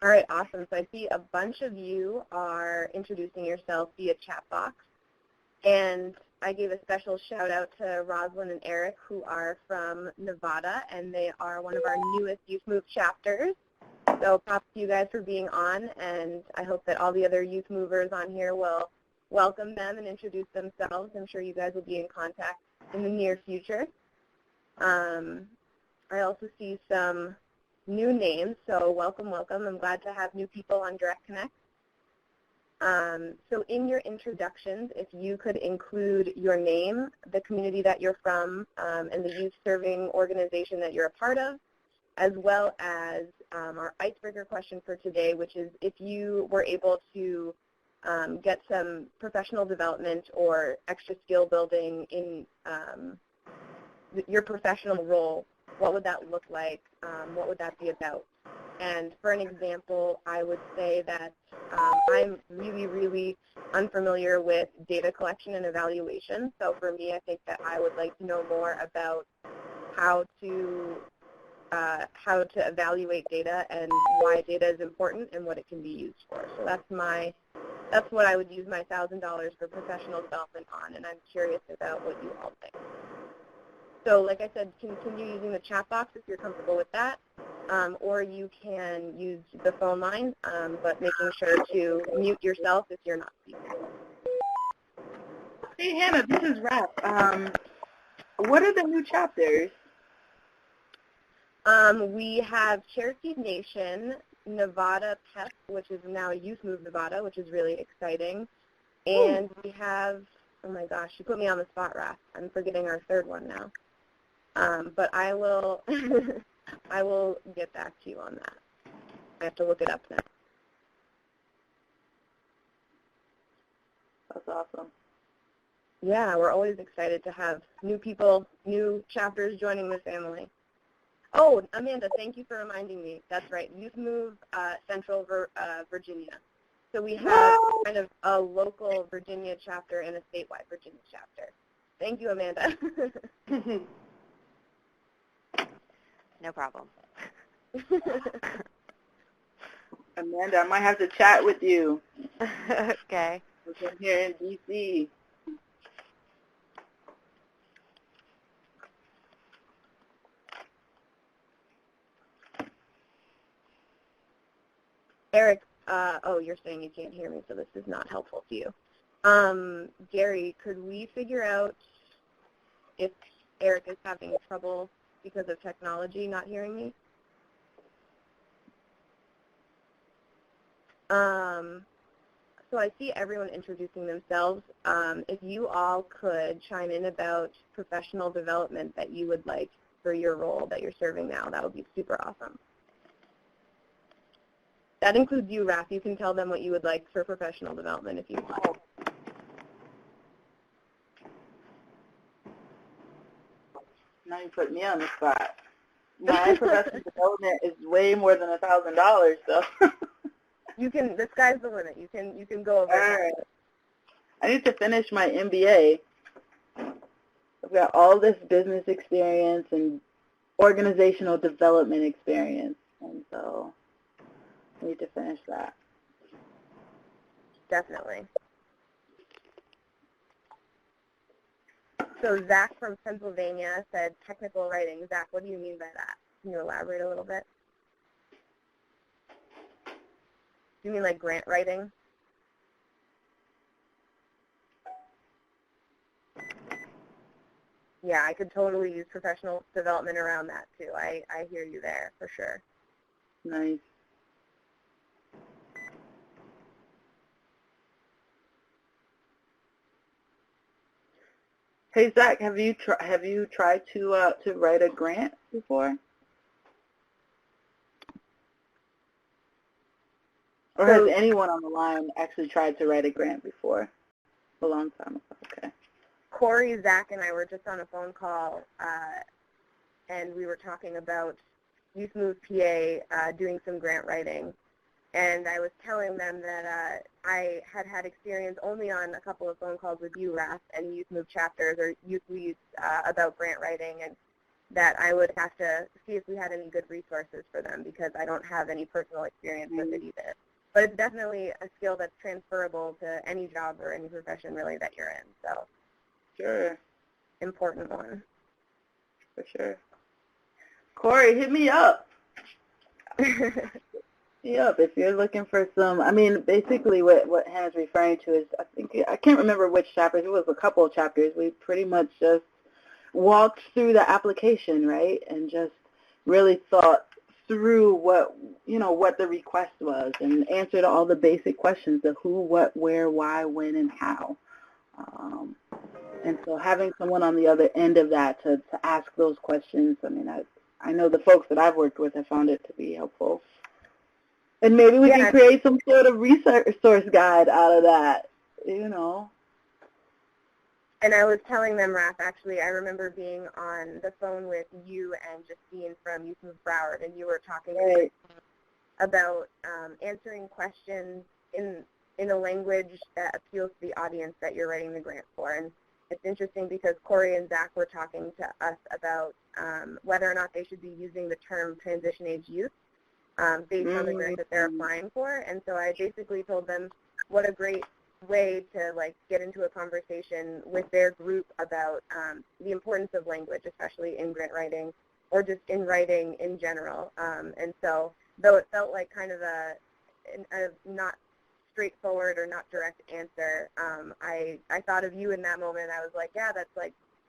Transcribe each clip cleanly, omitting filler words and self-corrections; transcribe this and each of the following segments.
All right, awesome. So I see a bunch of you are introducing yourself via chat box. And I gave a special shout out to Rosalind and Eric, who are from Nevada, and they are one of our newest Youth M.O.V.E. chapters. So props to you guys for being on, and I hope that all the other youth movers on here will welcome them and introduce themselves. I'm sure you guys will be in contact in the near future. I also see some new names, so welcome, welcome. I'm glad to have new people on Direct Connect. So in your introductions, if you could include your name, the community that you're from, and the youth serving organization that you're a part of, as well as our icebreaker question for today, which is if you were able to get some professional development or extra skill building in your professional role, what would that look like? What would that be about? And for an example, I would say that I'm really, really unfamiliar with data collection and evaluation. So for me, I think that I would like to know more about how to evaluate data and why data is important and what it can be used for. So that's what I would use my $1,000 for professional development on, and I'm curious about what you all think. So like I said, continue using the chat box if you're comfortable with that, or you can use the phone line, but making sure to mute yourself if you're not speaking. Hey, Hannah, this is Raph. What are the new chapters? We have Cherokee Nation, Nevada PEP, which is now Youth M.O.V.E. Nevada, which is really exciting. And we have, oh my gosh, you put me on the spot, Raph. I'm forgetting our third one now. But I will I will get back to you on that. I have to look it up now. That's awesome. Yeah, we're always excited to have new people, new chapters joining the family. Oh, Amanda, thank you for reminding me. That's right, Youth M.O.V.E. Central Virginia. So we have kind of a local Virginia chapter and a statewide Virginia chapter. Thank you, Amanda. No problem. Amanda, I might have to chat with you. Okay. We're here in D.C. Eric, oh, you're saying you can't hear me, so this is not helpful to you. Gary, could we figure out if Eric is having trouble because of technology not hearing me? So I see everyone introducing themselves. If you all could chime in about professional development that you would like for your role that you're serving now, that would be super awesome. That includes you, Raph. You can tell them what you would like for professional development if you want. Now you put me on the spot. My professional development is way more than $1,000, so. You can. The sky's the limit. You can go over. All right. I need to finish my MBA. I've got all this business experience and organizational development experience, and so I need to finish that. Definitely. So Zach from Pennsylvania said technical writing. Zach, what do you mean by that? Can you elaborate a little bit? Do you mean like grant writing? Yeah, I could totally use professional development around that too. I hear you there for sure. Nice. Hey Zach, have you tried to write a grant before? Or has anyone on the line actually tried to write a grant before? A long time ago. Okay. Corey, Zach, and I were just on a phone call, and we were talking about Youth M.O.V.E. PA doing some grant writing. And I was telling them that I had experience only on a couple of phone calls with you, Raph, and Youth M.O.V.E. chapters or youth leads about grant writing. And that I would have to see if we had any good resources for them because I don't have any personal experience with it either. But it's definitely a skill that's transferable to any job or any profession really that you're in. So, sure, important one. For sure. Corey, hit me up. Yep, if you're looking for some, I mean, basically what Hannah's referring to is, I can't remember which chapters, it was a couple of chapters, we pretty much just walked through the application, right, and just really thought through what the request was and answered all the basic questions, the who, what, where, why, when, and how. And so having someone on the other end of that to ask those questions, I mean, I know the folks that I've worked with have found it to be helpful. And maybe we can create some sort of resource guide out of that, you know. And I was telling them, Raph, actually, I remember being on the phone with you and Justine from Youth M.O.V.E. Broward, and you were talking about answering questions in a language that appeals to the audience that you're writing the grant for. And it's interesting because Corey and Zach were talking to us about whether or not they should be using the term transition age youth. Based on the grant that they're applying for. And so I basically told them what a great way to get into a conversation with their group about the importance of language, especially in grant writing or just in writing in general. And so though it felt like kind of a not straightforward or not direct answer, I thought of you in that moment. I was like, yeah, that's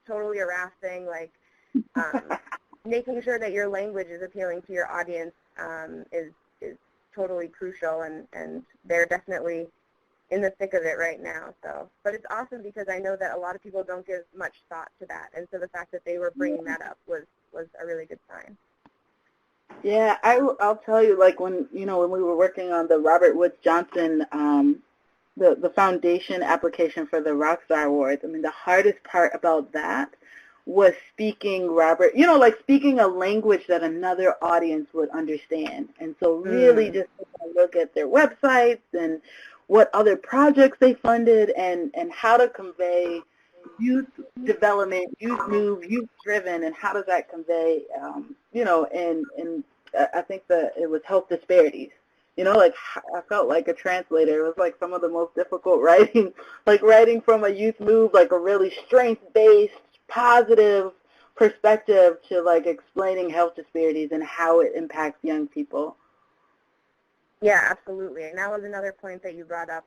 totally a Raph thing, making sure that your language is appealing to your audience is totally crucial, and they're definitely in the thick of it right now. So, but it's awesome because I know that a lot of people don't give much thought to that, and so the fact that they were bringing that up was a really good sign. Yeah, I'll tell you, when we were working on the Robert Woods Johnson, the foundation application for the Rockstar Awards, I mean, the hardest part about that was speaking speaking a language that another audience would understand. And so really just look at their websites and what other projects they funded and how to convey youth development, youth move, youth driven, and how does that convey, and I think that it was health disparities. I felt like a translator. It was some of the most difficult writing, writing from a youth move, a really strength-based, positive perspective to explaining health disparities and how it impacts young people. Yeah, absolutely. And that was another point that you brought up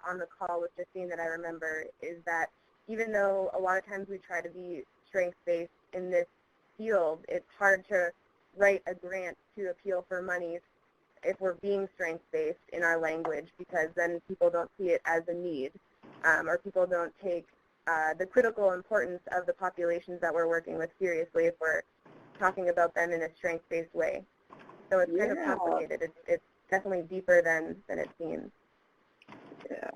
on the call with Justine that I remember, is that even though a lot of times we try to be strength-based in this field, it's hard to write a grant to appeal for money if we're being strength-based in our language, because then people don't see it as a need, or people don't take the critical importance of the populations that we're working with seriously if we're talking about them in a strength-based way. So it's kind of complicated. It's definitely deeper than it seems. Yeah.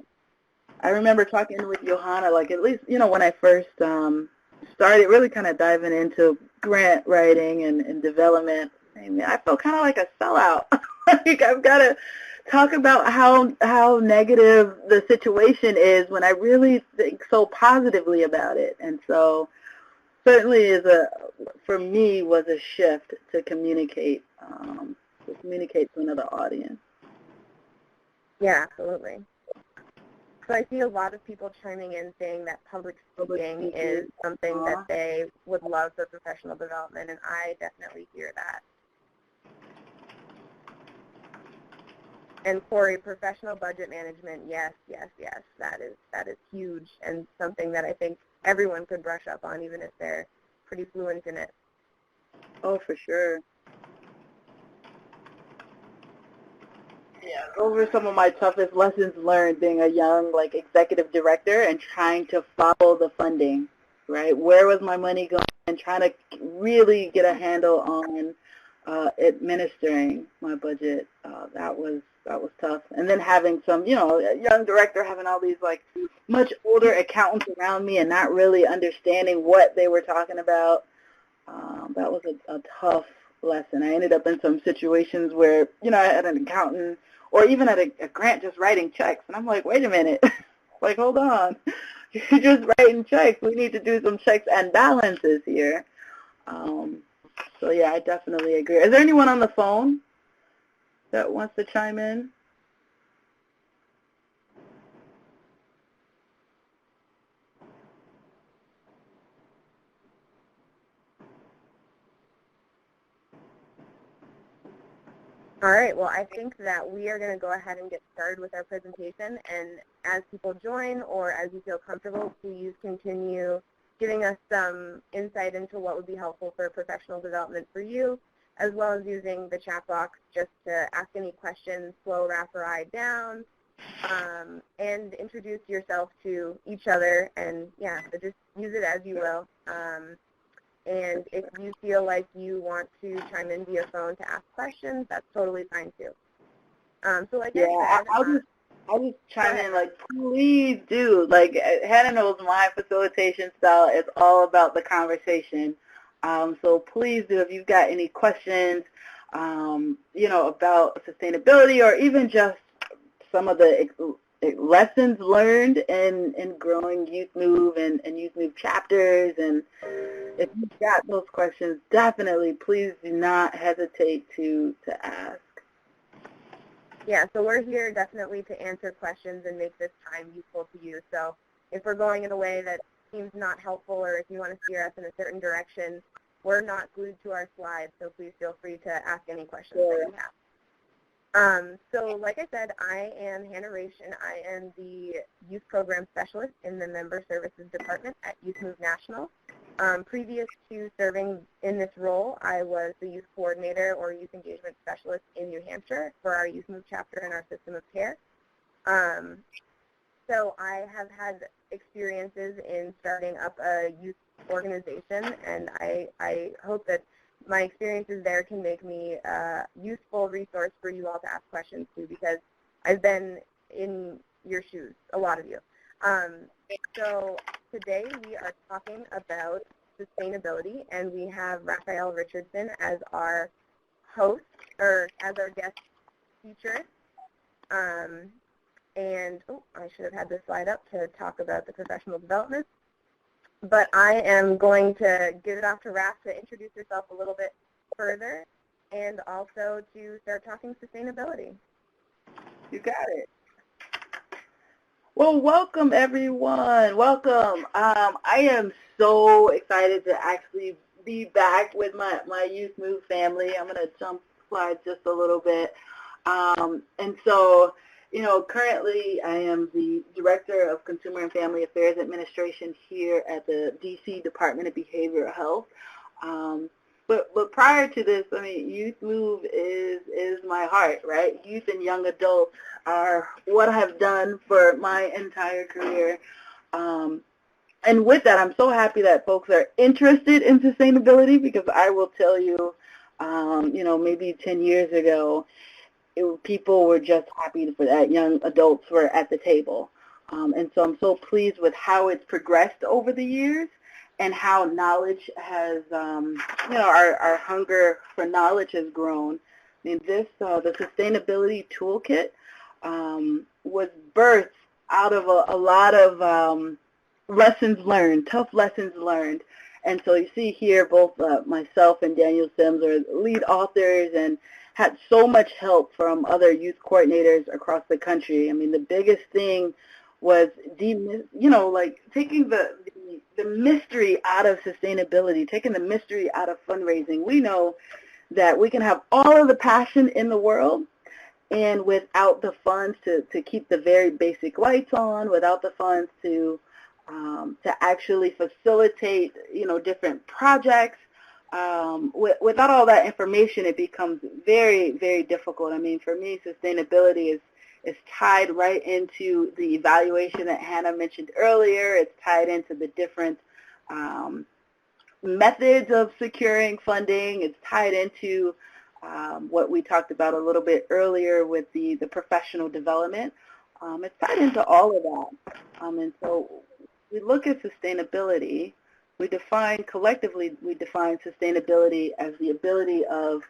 I remember talking with Johanna, at least, when I first started really kind of diving into grant writing and development, I mean, I felt kind of like a sellout. I've got to talk about how negative the situation is when I really think so positively about it. And so certainly for me was a shift to communicate to another audience. Yeah, absolutely. So I see a lot of people chiming in saying that public speaking is something that they would love for professional development, and I definitely hear that. And Corey, professional budget management, yes. That is huge and something that I think everyone could brush up on, even if they're pretty fluent in it. Oh, for sure. Yeah, those were some of my toughest lessons learned being a young, executive director and trying to follow the funding, right? Where was my money going? And trying to really get a handle on administering my budget. That was tough. And then having some, a young director having all these, much older accountants around me and not really understanding what they were talking about. That was a tough lesson. I ended up in some situations where, I had an accountant or even at a grant just writing checks. And I'm like, wait a minute. Hold on. You're just writing checks. We need to do some checks and balances here. So yeah, I definitely agree. Is there anyone on the phone that wants to chime in? All right, well, I think that we are going to go ahead and get started with our presentation, and as people join or as you feel comfortable, please continue giving us some insight into what would be helpful for professional development for you, as well as using the chat box just to ask any questions, slow Raphaelle down, and introduce yourself to each other, and yeah, so just use it as you will. And if you feel like you want to chime in via phone to ask questions, that's totally fine too. So like I said, I'll just chime in, like, please do. Like, Hannah knows my facilitation style is all about the conversation. So please do, if you've got any questions, about sustainability or even just some of the lessons learned in growing Youth M.O.V.E. and Youth M.O.V.E. chapters, and if you've got those questions, definitely please do not hesitate to ask. Yeah, so we're here definitely to answer questions and make this time useful to you. So if we're going in a way that seems not helpful, or if you want to steer us in a certain direction, we're not glued to our slides, so please feel free to ask any questions that you have. So like I said, I am Hannah Rach, and I am the Youth Program Specialist in the Member Services Department at Youth M.O.V.E. National. Previous to serving in this role, I was the Youth Coordinator or Youth Engagement Specialist in New Hampshire for our Youth M.O.V.E. chapter and our system of care. So I have had experiences in starting up a youth organization, and I hope that my experiences there can make me a useful resource for you all to ask questions to, because I've been in your shoes, a lot of you. So today we are talking about sustainability, and we have Raphaelle Richardson as our host, or as our guest feature. And I should have had this slide up to talk about the professional development. But I am going to give it off to Raph to introduce herself a little bit further, and also to start talking sustainability. You got it. Well, welcome, everyone. Welcome. I am so excited to actually be back with my Youth M.O.V.E. family. I'm going to jump slides just a little bit. And so, currently I am the Director of Consumer and Family Affairs Administration here at the D.C. Department of Behavioral Health. But prior to this, Youth M.O.V.E. is my heart, right? Youth and young adults are what I've done for my entire career. And with that, I'm so happy that folks are interested in sustainability, because I will tell you, maybe 10 years ago, people were just happy for that young adults were at the table. And so I'm so pleased with how it's progressed over the years, and how knowledge has, our hunger for knowledge has grown. The sustainability toolkit was birthed out of a lot of lessons learned, tough lessons learned. And so you see here both myself and Daniel Sims are lead authors, and had so much help from other youth coordinators across the country. The biggest thing was, taking the mystery out of sustainability, taking the mystery out of fundraising. We know that we can have all of the passion in the world, and without the funds to keep the very basic lights on, without the funds to actually facilitate, different projects, without all that information, it becomes very, very difficult. For me, sustainability is tied right into the evaluation that Hannah mentioned earlier. It's tied into the different methods of securing funding. It's tied into what we talked about a little bit earlier with the professional development. It's tied into all of that. And so we look at sustainability. Collectively, we define sustainability as the ability of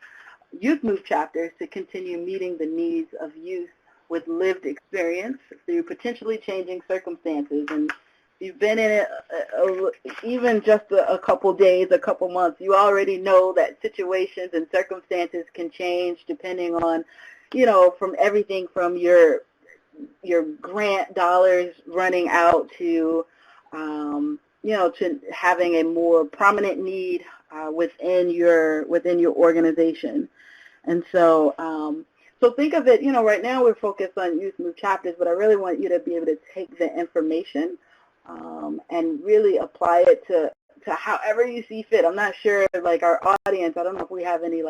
Youth M.O.V.E. chapters to continue meeting the needs of youth with lived experience through potentially changing circumstances. And you've been in it even just a couple days, a couple months, you already know that situations and circumstances can change depending on, from everything from your grant dollars running out to, to having a more prominent need within your organization. And so, so think of it, right now we're focused on Youth M.O.V.E. chapters, but I really want you to be able to take the information and really apply it to however you see fit. I'm not sure, like our audience, I don't know if we have any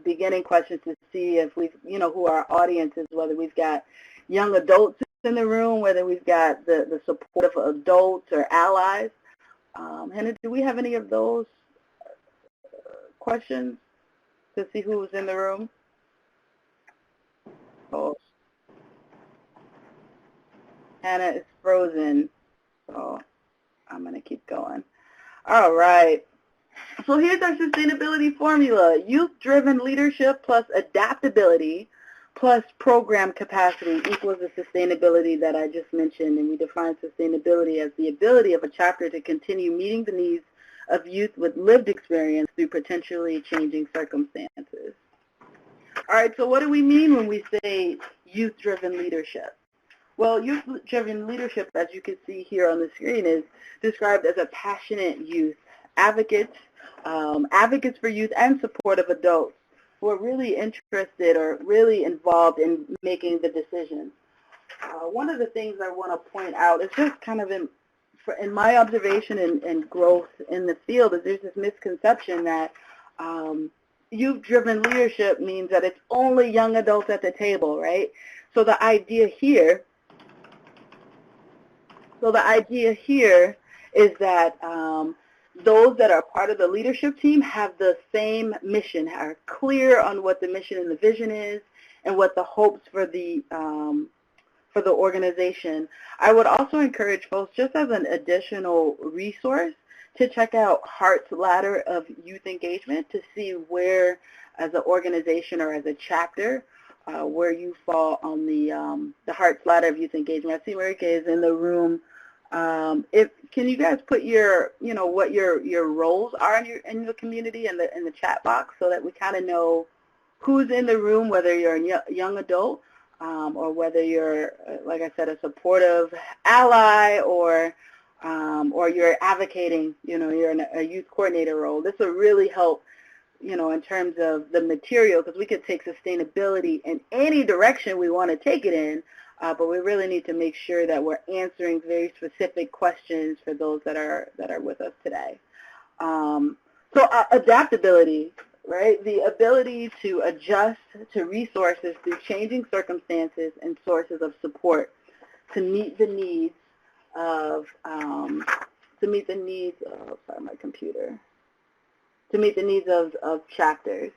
beginning questions to see if we've, who our audience is, whether we've got young adults in the room, whether we've got the support of adults or allies. Hannah, do we have any of those questions to see who was in the room? Oh, Hannah is frozen, so I'm going to keep going. All right. So here's our sustainability formula. Youth-driven leadership plus adaptability plus program capacity equals the sustainability that I just mentioned, and we define sustainability as the ability of a chapter to continue meeting the needs of youth with lived experience through potentially changing circumstances. All right, so what do we mean when we say youth-driven leadership? Well, youth-driven leadership, as you can see here on the screen, is described as a passionate youth, advocates for youth and supportive adults who are really interested or really involved in making the decisions. One of the things I want to point out is just kind of in my observation and growth in the field is there's this misconception that youth-driven leadership means that it's only young adults at the table, right? So the idea here is that those that are part of the leadership team have the same mission, are clear on what the mission and the vision is and what the hopes for the organization. I would also encourage folks, just as an additional resource, to check out Hart's Ladder of Youth Engagement to see where, as an organization or as a chapter, where you fall on the Hart's Ladder of Youth Engagement. I see Mary Kay is in the room. Can you guys put your, what your roles are in the community in the chat box so that we kind of know who's in the room, whether you're a young adult or whether you're, like I said, a supportive ally or you're advocating, you're in a youth coordinator role. This will really help, in terms of the material, because we could take sustainability in any direction we want to take it in, but we really need to make sure that we're answering very specific questions for those that are with us today. So adaptability, right? The ability to adjust to resources through changing circumstances and sources of support to meet the needs of chapters,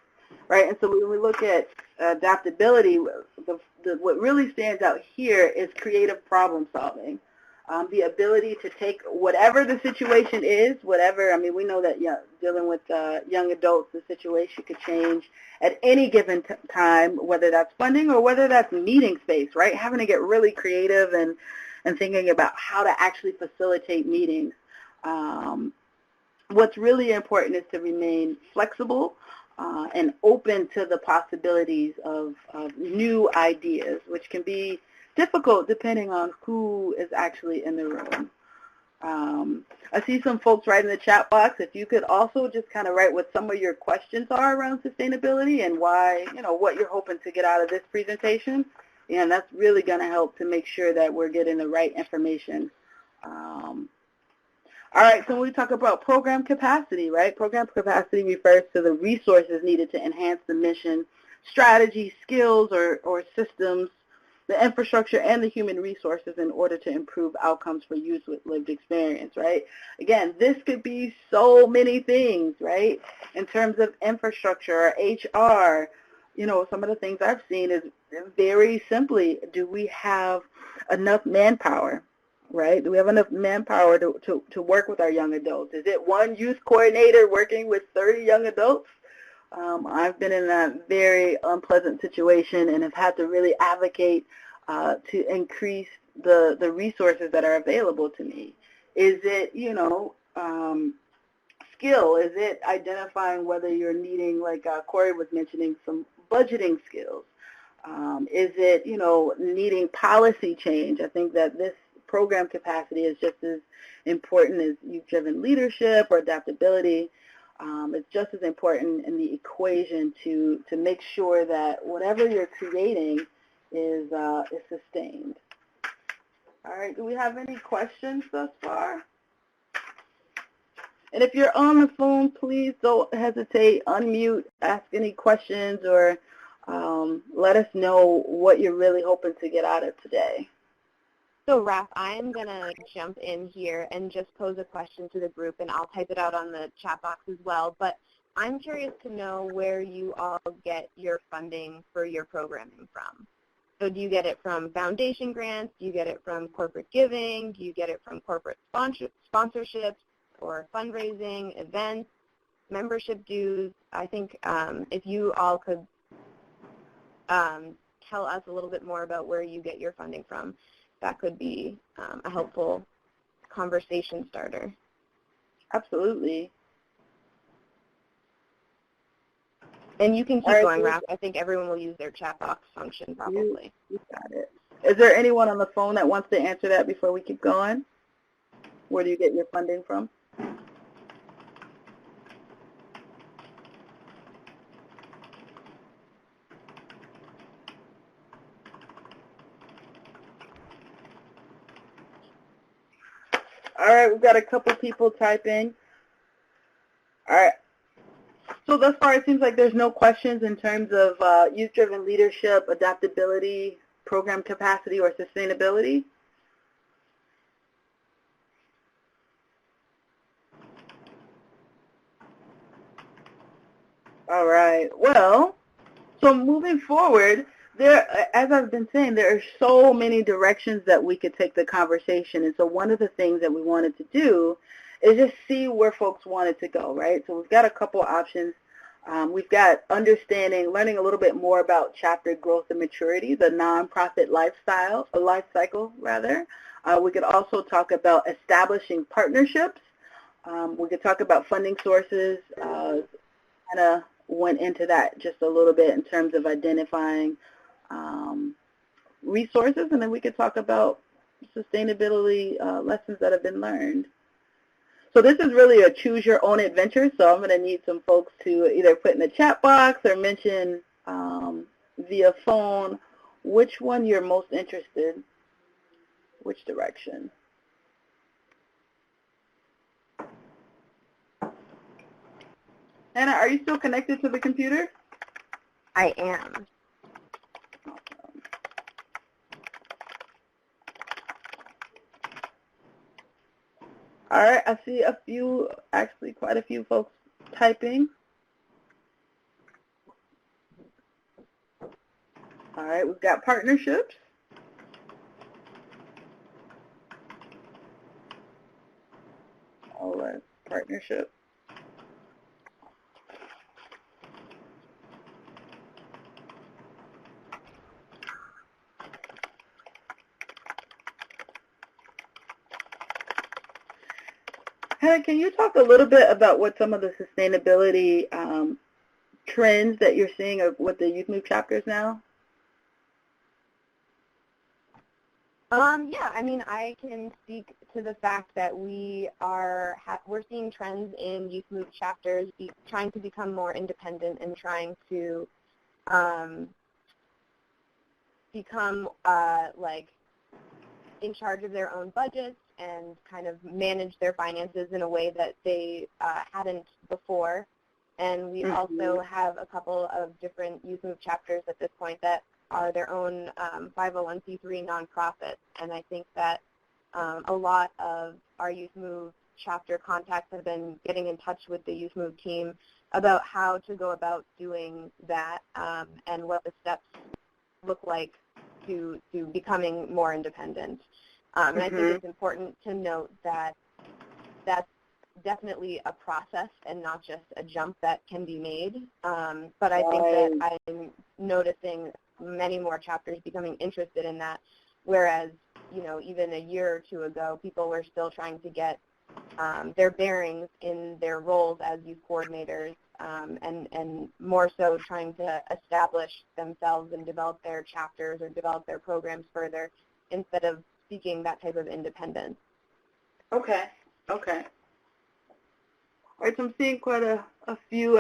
right? And so when we look at adaptability, what really stands out here is creative problem solving. The ability to take whatever the situation is, we know that dealing with young adults, the situation could change at any given time, whether that's funding or whether that's meeting space, right? Having to get really creative and thinking about how to actually facilitate meetings. What's really important is to remain flexible and open to the possibilities of new ideas, which can be difficult depending on who is actually in the room. I see some folks right in the chat box. If you could also just kind of write what some of your questions are around sustainability and why, what you're hoping to get out of this presentation, and that's really going to help to make sure that we're getting the right information. All right, so when we talk about program capacity, right? Program capacity refers to the resources needed to enhance the mission, strategy, skills, or systems, the infrastructure, and the human resources in order to improve outcomes for youth with lived experience, right? Again, this could be so many things, right? In terms of infrastructure, HR, some of the things I've seen is very simply, do we have enough manpower? Right? Do we have enough manpower to work with our young adults? Is it one youth coordinator working with 30 young adults? I've been in that very unpleasant situation and have had to really advocate to increase the resources that are available to me? Is it, skill? Is it identifying whether you're needing, like Corey was mentioning, some budgeting skills? Is it, needing policy change? I think that this program capacity is just as important as youth-driven leadership or adaptability. It's just as important in the equation to make sure that whatever you're creating is sustained. All right, do we have any questions thus far? And if you're on the phone, please don't hesitate, unmute, ask any questions, or let us know what you're really hoping to get out of today. So, Raph, I'm going to jump in here and just pose a question to the group, and I'll type it out on the chat box as well. But I'm curious to know where you all get your funding for your programming from. So do you get it from foundation grants? Do you get it from corporate giving? Do you get it from corporate sponsorships or fundraising, events, membership dues? I think if you all could tell us a little bit more about where you get your funding from, that could be a helpful conversation starter. Absolutely. And you can keep going, Raph. I think everyone will use their chat box function probably. You got it. Is there anyone on the phone that wants to answer that before we keep going? Where do you get your funding from? All right, we've got a couple people typing. All right. So thus far, it seems like there's no questions in terms of youth-driven leadership, adaptability, program capacity, or sustainability. All right. Well, so moving forward, as I've been saying, there are so many directions that we could take the conversation. And so one of the things that we wanted to do is just see where folks wanted to go, right? So we've got a couple options. We've got learning a little bit more about chapter growth and maturity, the nonprofit life cycle. We could also talk about establishing partnerships. We could talk about funding sources. Kind of went into that just a little bit in terms of identifying resources, and then we could talk about sustainability lessons that have been learned. So this is really a choose-your-own adventure, so I'm going to need some folks to either put in the chat box or mention via phone which one you're most interested, which direction. Hannah, are you still connected to the computer? I am. Awesome. All right, I see a few, actually quite a few folks typing. All right, we've got partnerships. All right, partnership. Hannah, can you talk a little bit about what some of the sustainability trends that you're seeing with the Youth M.O.V.E. chapters now? Yeah, I mean, I can speak to the fact that we're seeing trends in Youth M.O.V.E. chapters trying to become more independent and trying to become in charge of their own budgets and kind of manage their finances in a way that they hadn't before. And we also have a couple of different Youth M.O.V.E. chapters at this point that are their own 501c3 nonprofits. And I think that a lot of our Youth M.O.V.E. chapter contacts have been getting in touch with the Youth M.O.V.E. team about how to go about doing that and what the steps look like to becoming more independent. And I think it's important to note that definitely a process and not just a jump that can be made. But I think that I'm noticing many more chapters becoming interested in that, whereas, even a year or two ago, people were still trying to get their bearings in their roles as youth coordinators, and more so trying to establish themselves and develop their chapters or develop their programs further instead of seeking that type of independence. Okay. All right, so I'm seeing quite a few,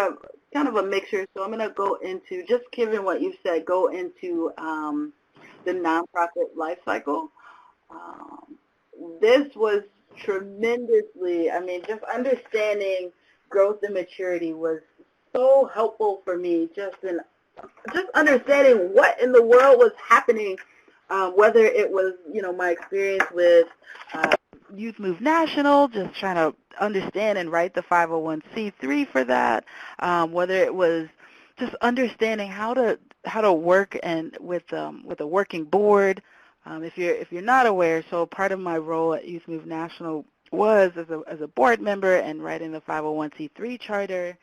kind of a mixture, so I'm going to go into, just given what you said, go into the nonprofit life cycle. This was tremendously, just understanding growth and maturity was so helpful for me, just understanding what in the world was happening, whether it was, my experience with Youth M.O.V.E. National, just trying to understand and write the 501c3 for that, whether it was just understanding how to work and with a working board. If you're not aware, so part of my role at Youth M.O.V.E. National was as a board member and writing the 501c3 charter,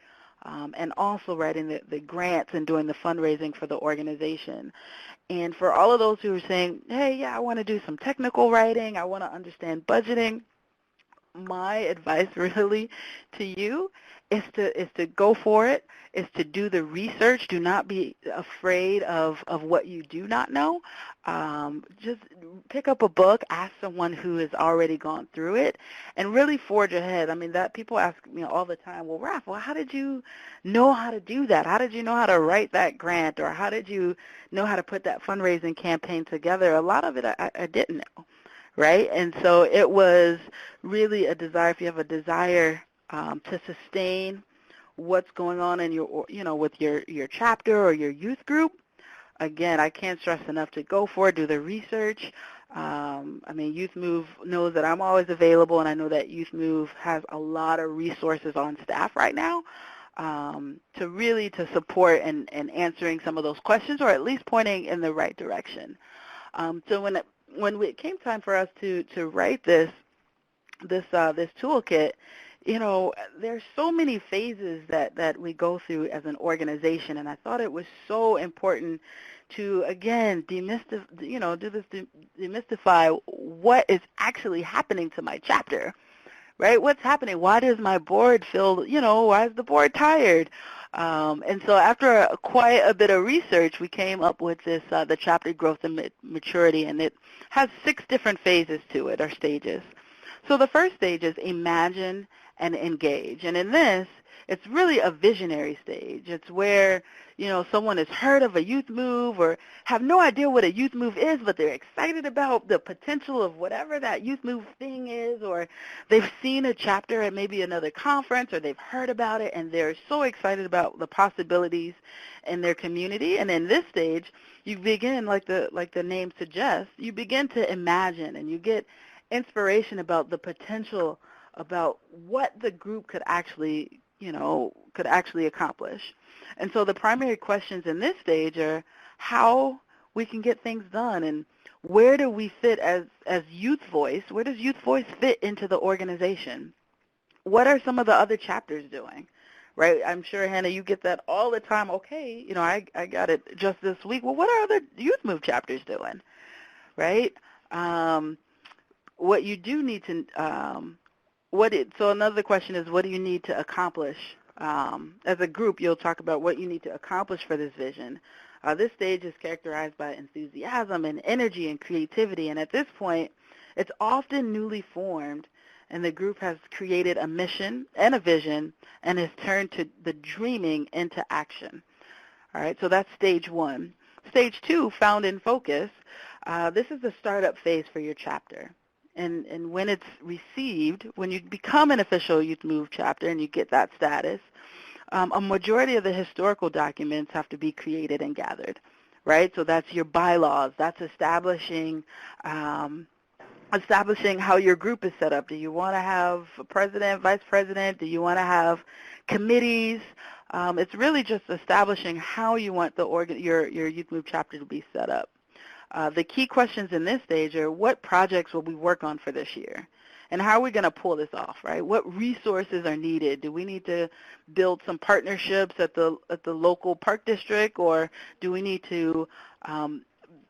and also writing the grants and doing the fundraising for the organization. And for all of those who are saying, hey, yeah, I want to do some technical writing, I want to understand budgeting, my advice really to you is to go for it, is to do the research. Do not be afraid of what you do not know. Just pick up a book, ask someone who has already gone through it, and really forge ahead. That people ask me all the time, well, Raph, how did you know how to do that? How did you know how to write that grant? Or how did you know how to put that fundraising campaign together? A lot of it I didn't know. Right? And so it was really a desire, if you have a desire to sustain what's going on in your, with your chapter or your youth group, again, I can't stress enough to go for it, do the research. Youth M.O.V.E. knows that I'm always available, and I know that Youth M.O.V.E. has a lot of resources on staff right now to support and answering some of those questions, or at least pointing in the right direction. So when it came time for us to write this toolkit, there's so many phases that we go through as an organization, and I thought it was so important to, again, demystify what is actually happening to my chapter, right? What's happening? Why does my board feel, why is the board tired? And so after quite a bit of research, we came up with this, the chapter growth and maturity, and it has 6 different phases to it, or stages. So the first stage is imagine and engage. And in this, it's really a visionary stage. It's where, someone has heard of a Youth M.O.V.E. or have no idea what a Youth M.O.V.E. is, but they're excited about the potential of whatever that Youth M.O.V.E. thing is, or they've seen a chapter at maybe another conference, or they've heard about it, and they're so excited about the possibilities in their community. And in this stage, you begin, like the name suggests, you begin to imagine, and you get inspiration about the potential, about what the group could actually accomplish. And so the primary questions in this stage are how we can get things done, and where do we fit as Youth Voice? Where does Youth Voice fit into the organization? What are some of the other chapters doing? Right? I'm sure, Hannah, you get that all the time. Okay, I got it just this week. Well, what are other Youth M.O.V.E. chapters doing? Right? What you do need to, so another question is, what do you need to accomplish? As a group, you'll talk about what you need to accomplish for this vision. This stage is characterized by enthusiasm and energy and creativity, and at this point, it's often newly formed, and the group has created a mission and a vision and has turned to the dreaming into action. All right, so that's stage 1. Stage 2, found in focus, this is the startup phase for your chapter. And when it's received, when you become an official Youth M.O.V.E. chapter and you get that status, a majority of the historical documents have to be created and gathered, right? So that's your bylaws. That's establishing how your group is set up. Do you want to have a president, vice president? Do you want to have committees? It's really just establishing how you want your Youth M.O.V.E. chapter to be set up. The key questions in this stage are, what projects will we work on for this year? And how are we going to pull this off, right? What resources are needed? Do we need to build some partnerships at the local park district, or do we need to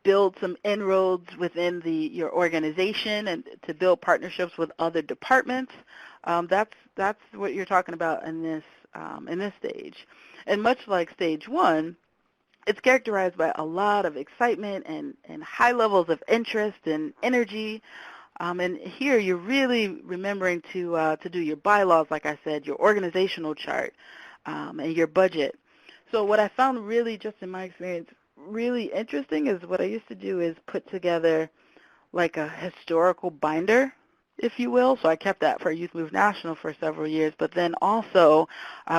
build some inroads within your organization and to build partnerships with other departments? That's what you're talking about in this stage. And much like stage one, it's characterized by a lot of excitement and high levels of interest and energy. And here you're really remembering to do your bylaws, like I said, your organizational chart, and your budget. So what I found really, just in my experience, really interesting is what I used to do is put together like a historical binder, if you will. So I kept that for Youth M.O.V.E. National for several years, but then also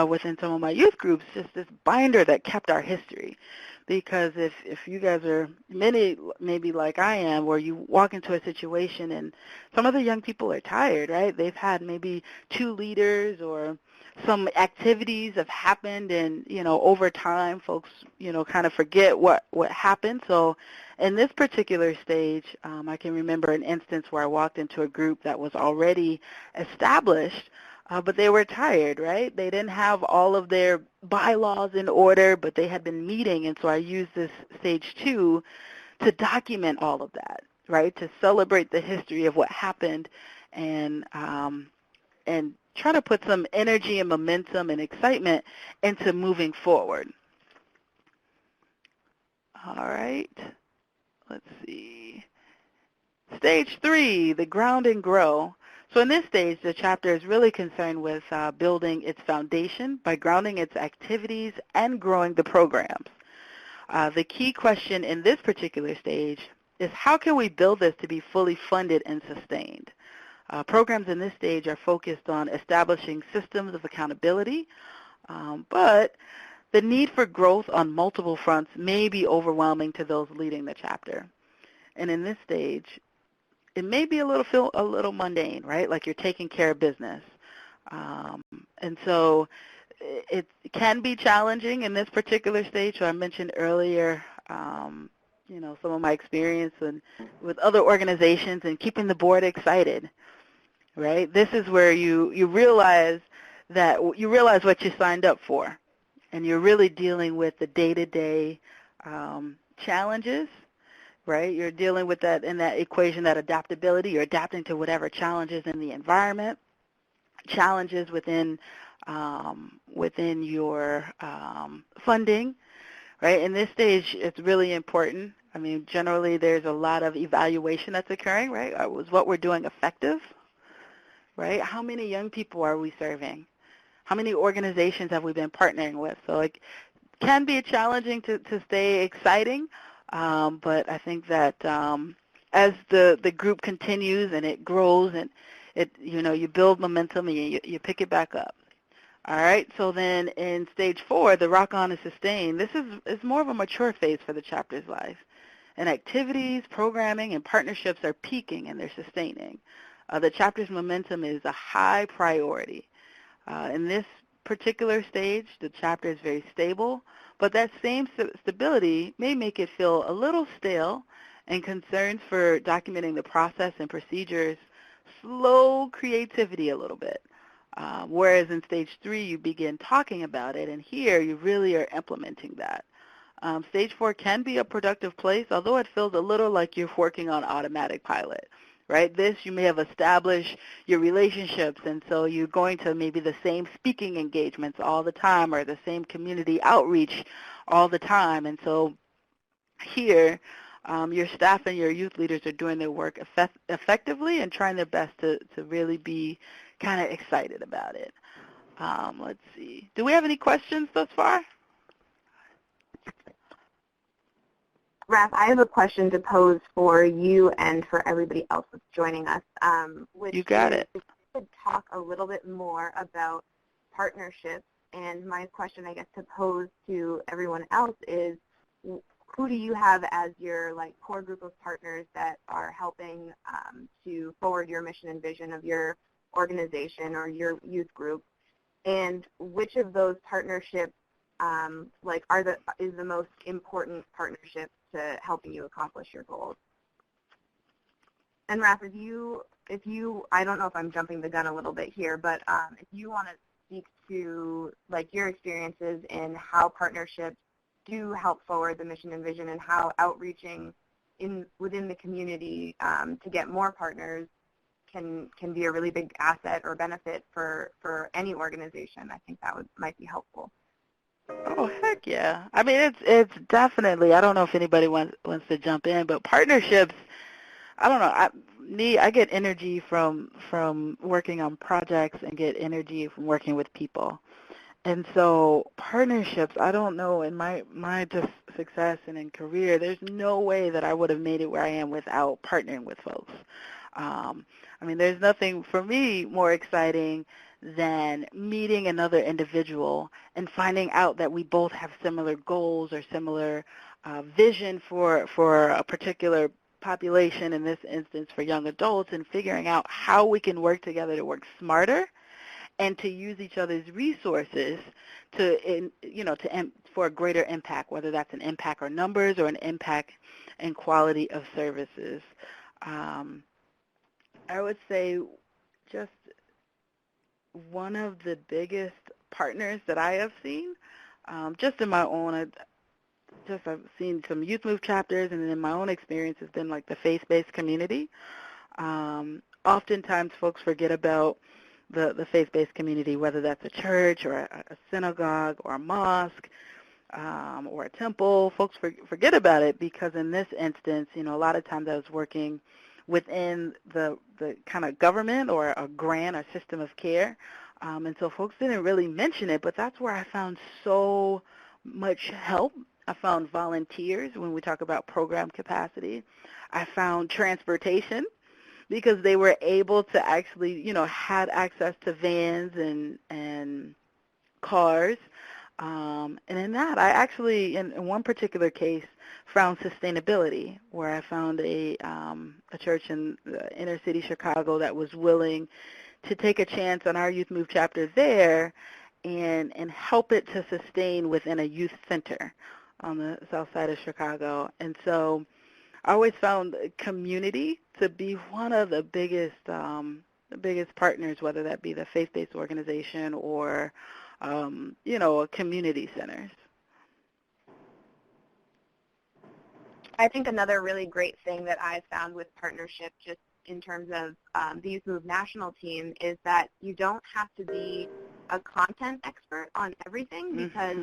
within some of my youth groups, just this binder that kept our history. Because if you guys are maybe like I am, where you walk into a situation and some of the young people are tired, right? They've had maybe 2 leaders, or some activities have happened, and over time folks kind of forget what happened. So in this particular stage, I can remember an instance where I walked into a group that was already established, but they were tired, right? They didn't have all of their bylaws in order, but they had been meeting, and so I used this stage 2 to document all of that, right? To celebrate the history of what happened, and try to put some energy and momentum and excitement into moving forward. All right, let's see. Stage 3, the ground and grow. So in this stage, the chapter is really concerned with building its foundation by grounding its activities and growing the programs. The key question in this particular stage is, how can we build this to be fully funded and sustained? Programs in this stage are focused on establishing systems of accountability, but the need for growth on multiple fronts may be overwhelming to those leading the chapter. And in this stage, it may be a little mundane, right? Like you're taking care of business. And so it can be challenging in this particular stage. So I mentioned earlier, some of my experience with other organizations and keeping the board excited, right? This is where you realize what you signed up for, and you're really dealing with the day-to-day challenges, right? You're dealing with that in that equation, that adaptability. You're adapting to whatever challenges in the environment, challenges within your funding, right? In this stage, it's really important. I mean, generally there's a lot of evaluation that's occurring, right? Was what we're doing effective, right? How many young people are we serving? How many organizations have we been partnering with? So it can be challenging to stay exciting, but I think that as the group continues and it grows and you build momentum and you pick it back up. All right, so then in stage 4, the rock on and sustain, this is more of a mature phase for the chapter's life. And activities, programming, and partnerships are peaking and they're sustaining. The chapter's momentum is a high priority. In this particular stage, the chapter is very stable, but that same stability may make it feel a little stale, and concerns for documenting the process and procedures slow creativity a little bit. Whereas in stage 3, you begin talking about it, and here you really are implementing that. Stage 4 can be a productive place, although it feels a little like you're working on automatic pilot, right? This, you may have established your relationships, and so you're going to maybe the same speaking engagements all the time, or the same community outreach all the time. And so here, your staff and your youth leaders are doing their work effectively and trying their best to really be kind of excited about it. Let's see. Do we have any questions thus far? Raph, I have a question to pose for you and for everybody else that's joining us. You got it. If you could talk a little bit more about partnerships, and my question, I guess, to pose to everyone else is, who do you have as your core group of partners that are helping to forward your mission and vision of your organization or your youth group, and which of those partnerships is the most important partnership to helping you accomplish your goals? And Raph, if you I don't know if I'm jumping the gun a little bit here, but if you want to speak to like your experiences in how partnerships do help forward the mission and vision, and how outreaching within the community to get more partners can be a really big asset or benefit for any organization, I think that might be helpful. Oh, heck yeah. I mean, it's definitely, I don't know if anybody wants to jump in, but partnerships, I don't know, I get energy from working on projects and get energy from working with people. And so partnerships, I don't know, in my just success and in career, there's no way that I would have made it where I am without partnering with folks. I mean, there's nothing for me more exciting than meeting another individual and finding out that we both have similar goals or similar vision for a particular population, in this instance for young adults, and figuring out how we can work together to work smarter and to use each other's resources for a greater impact, whether that's an impact or numbers or an impact in quality of services. I would say just one of the biggest partners that I have seen, just in my own, I've seen some Youth M.O.V.E. chapters, and in my own experience has been like the faith-based community. Oftentimes folks forget about the faith-based community, whether that's a church or a synagogue or a mosque or a temple. Folks forget about it because in this instance, a lot of times I was working within the kind of government or a grant or system of care. And so folks didn't really mention it, but that's where I found so much help. I found volunteers when we talk about program capacity. I found transportation because they were able to actually, had access to vans and cars. And in that, I actually, in one particular case, found sustainability, where I found a church in inner city Chicago that was willing to take a chance on our Youth M.O.V.E. chapter there and help it to sustain within a youth center on the south side of Chicago. And so I always found community to be one of the biggest partners, whether that be the faith-based organization or community centers. I think another really great thing that I've found with partnership, just in terms of the Youth M.O.V.E. national team, is that you don't have to be a content expert on everything, because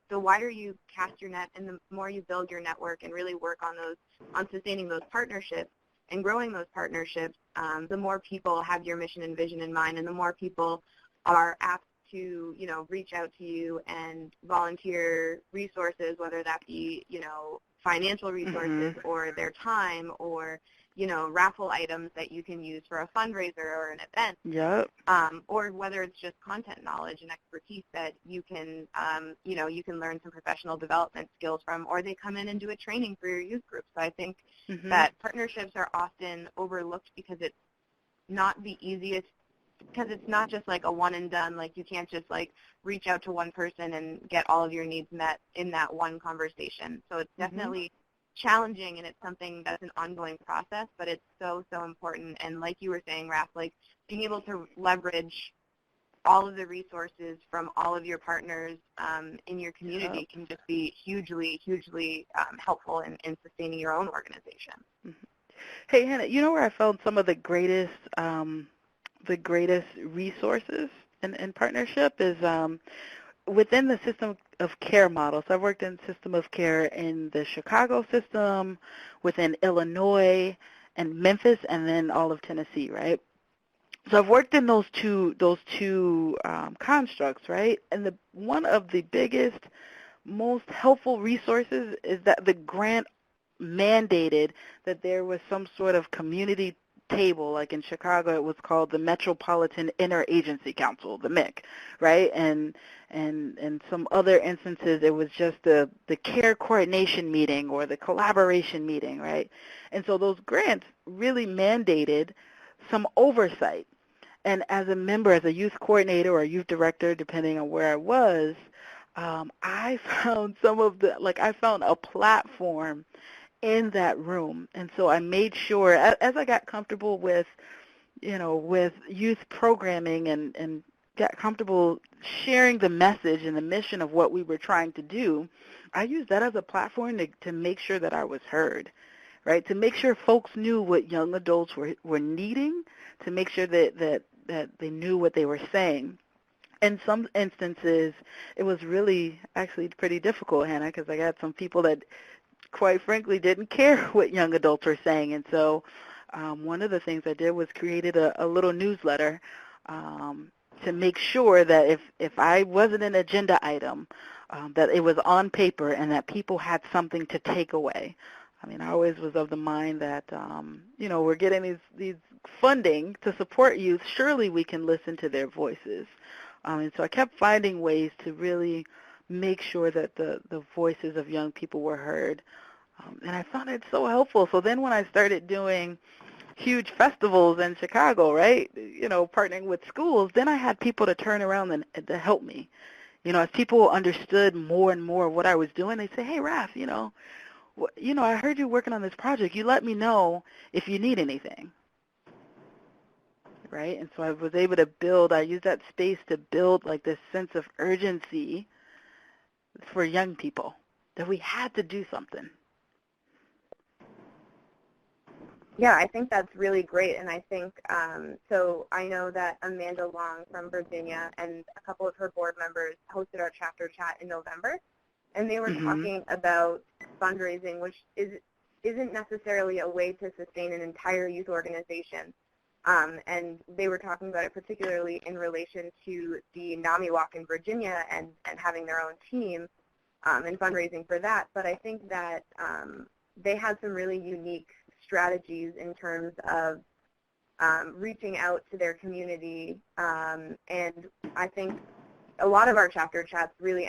the wider you cast your net and the more you build your network and really work on sustaining those partnerships and growing those partnerships, the more people have your mission and vision in mind, and the more people are apt to, reach out to you and volunteer resources, whether that be, financial resources or their time or, raffle items that you can use for a fundraiser or an event. Yep. Or whether it's just content knowledge and expertise that you can, you can learn some professional development skills from, or they come in and do a training for your youth group. So I think that partnerships are often overlooked because it's not the easiest, because it's not just like a one and done. Like, you can't just like reach out to one person and get all of your needs met in that one conversation. So it's definitely challenging, and it's something that's an ongoing process, but it's so, so important. And like you were saying, Raph, like being able to leverage all of the resources from all of your partners in your community can just be hugely, hugely helpful in sustaining your own organization. Hey, Hannah, you know where I found some of the greatest resources in partnership is within the system of care model. So I've worked in system of care in the Chicago system, within Illinois and Memphis, and then all of Tennessee, right? So I've worked in those two constructs, right? And one of the biggest, most helpful resources is that the grant mandated that there was some sort of community table. Like in Chicago, it was called the Metropolitan Interagency Council, the MIC, right? And some other instances, it was just the care coordination meeting or the collaboration meeting, right? And so those grants really mandated some oversight. And as a member, as a youth coordinator or a youth director, depending on where I was, I found I found a platform in that room. And so I made sure, as I got comfortable with, with youth programming and got comfortable sharing the message and the mission of what we were trying to do, I used that as a platform to make sure that I was heard, right? To make sure folks knew what young adults were needing, to make sure that they knew what they were saying. In some instances, it was really actually pretty difficult, Hannah, because I got some people that quite frankly didn't care what young adults were saying. And so one of the things I did was created a little newsletter to make sure that if I wasn't an agenda item, that it was on paper and that people had something to take away. I mean, I always was of the mind that, we're getting these funding to support youth. Surely we can listen to their voices. And so I kept finding ways to really make sure that the voices of young people were heard. And I found it so helpful. So then when I started doing huge festivals in Chicago, right, partnering with schools, then I had people to turn around and to help me. As people understood more and more what I was doing, they say, hey, Raph, I heard you working on this project. You let me know if you need anything. Right? And so I was able to I used that space to build like this sense of urgency for young people that we had to do something. Yeah, I think that's really great, and I think, so I know that Amanda Long from Virginia and a couple of her board members hosted our chapter chat in November, and they were talking about fundraising, which isn't necessarily a way to sustain an entire youth organization. And they were talking about it particularly in relation to the NAMI Walk in Virginia and having their own team and fundraising for that. But I think that they had some really unique strategies in terms of reaching out to their community. And I think a lot of our chapter chats really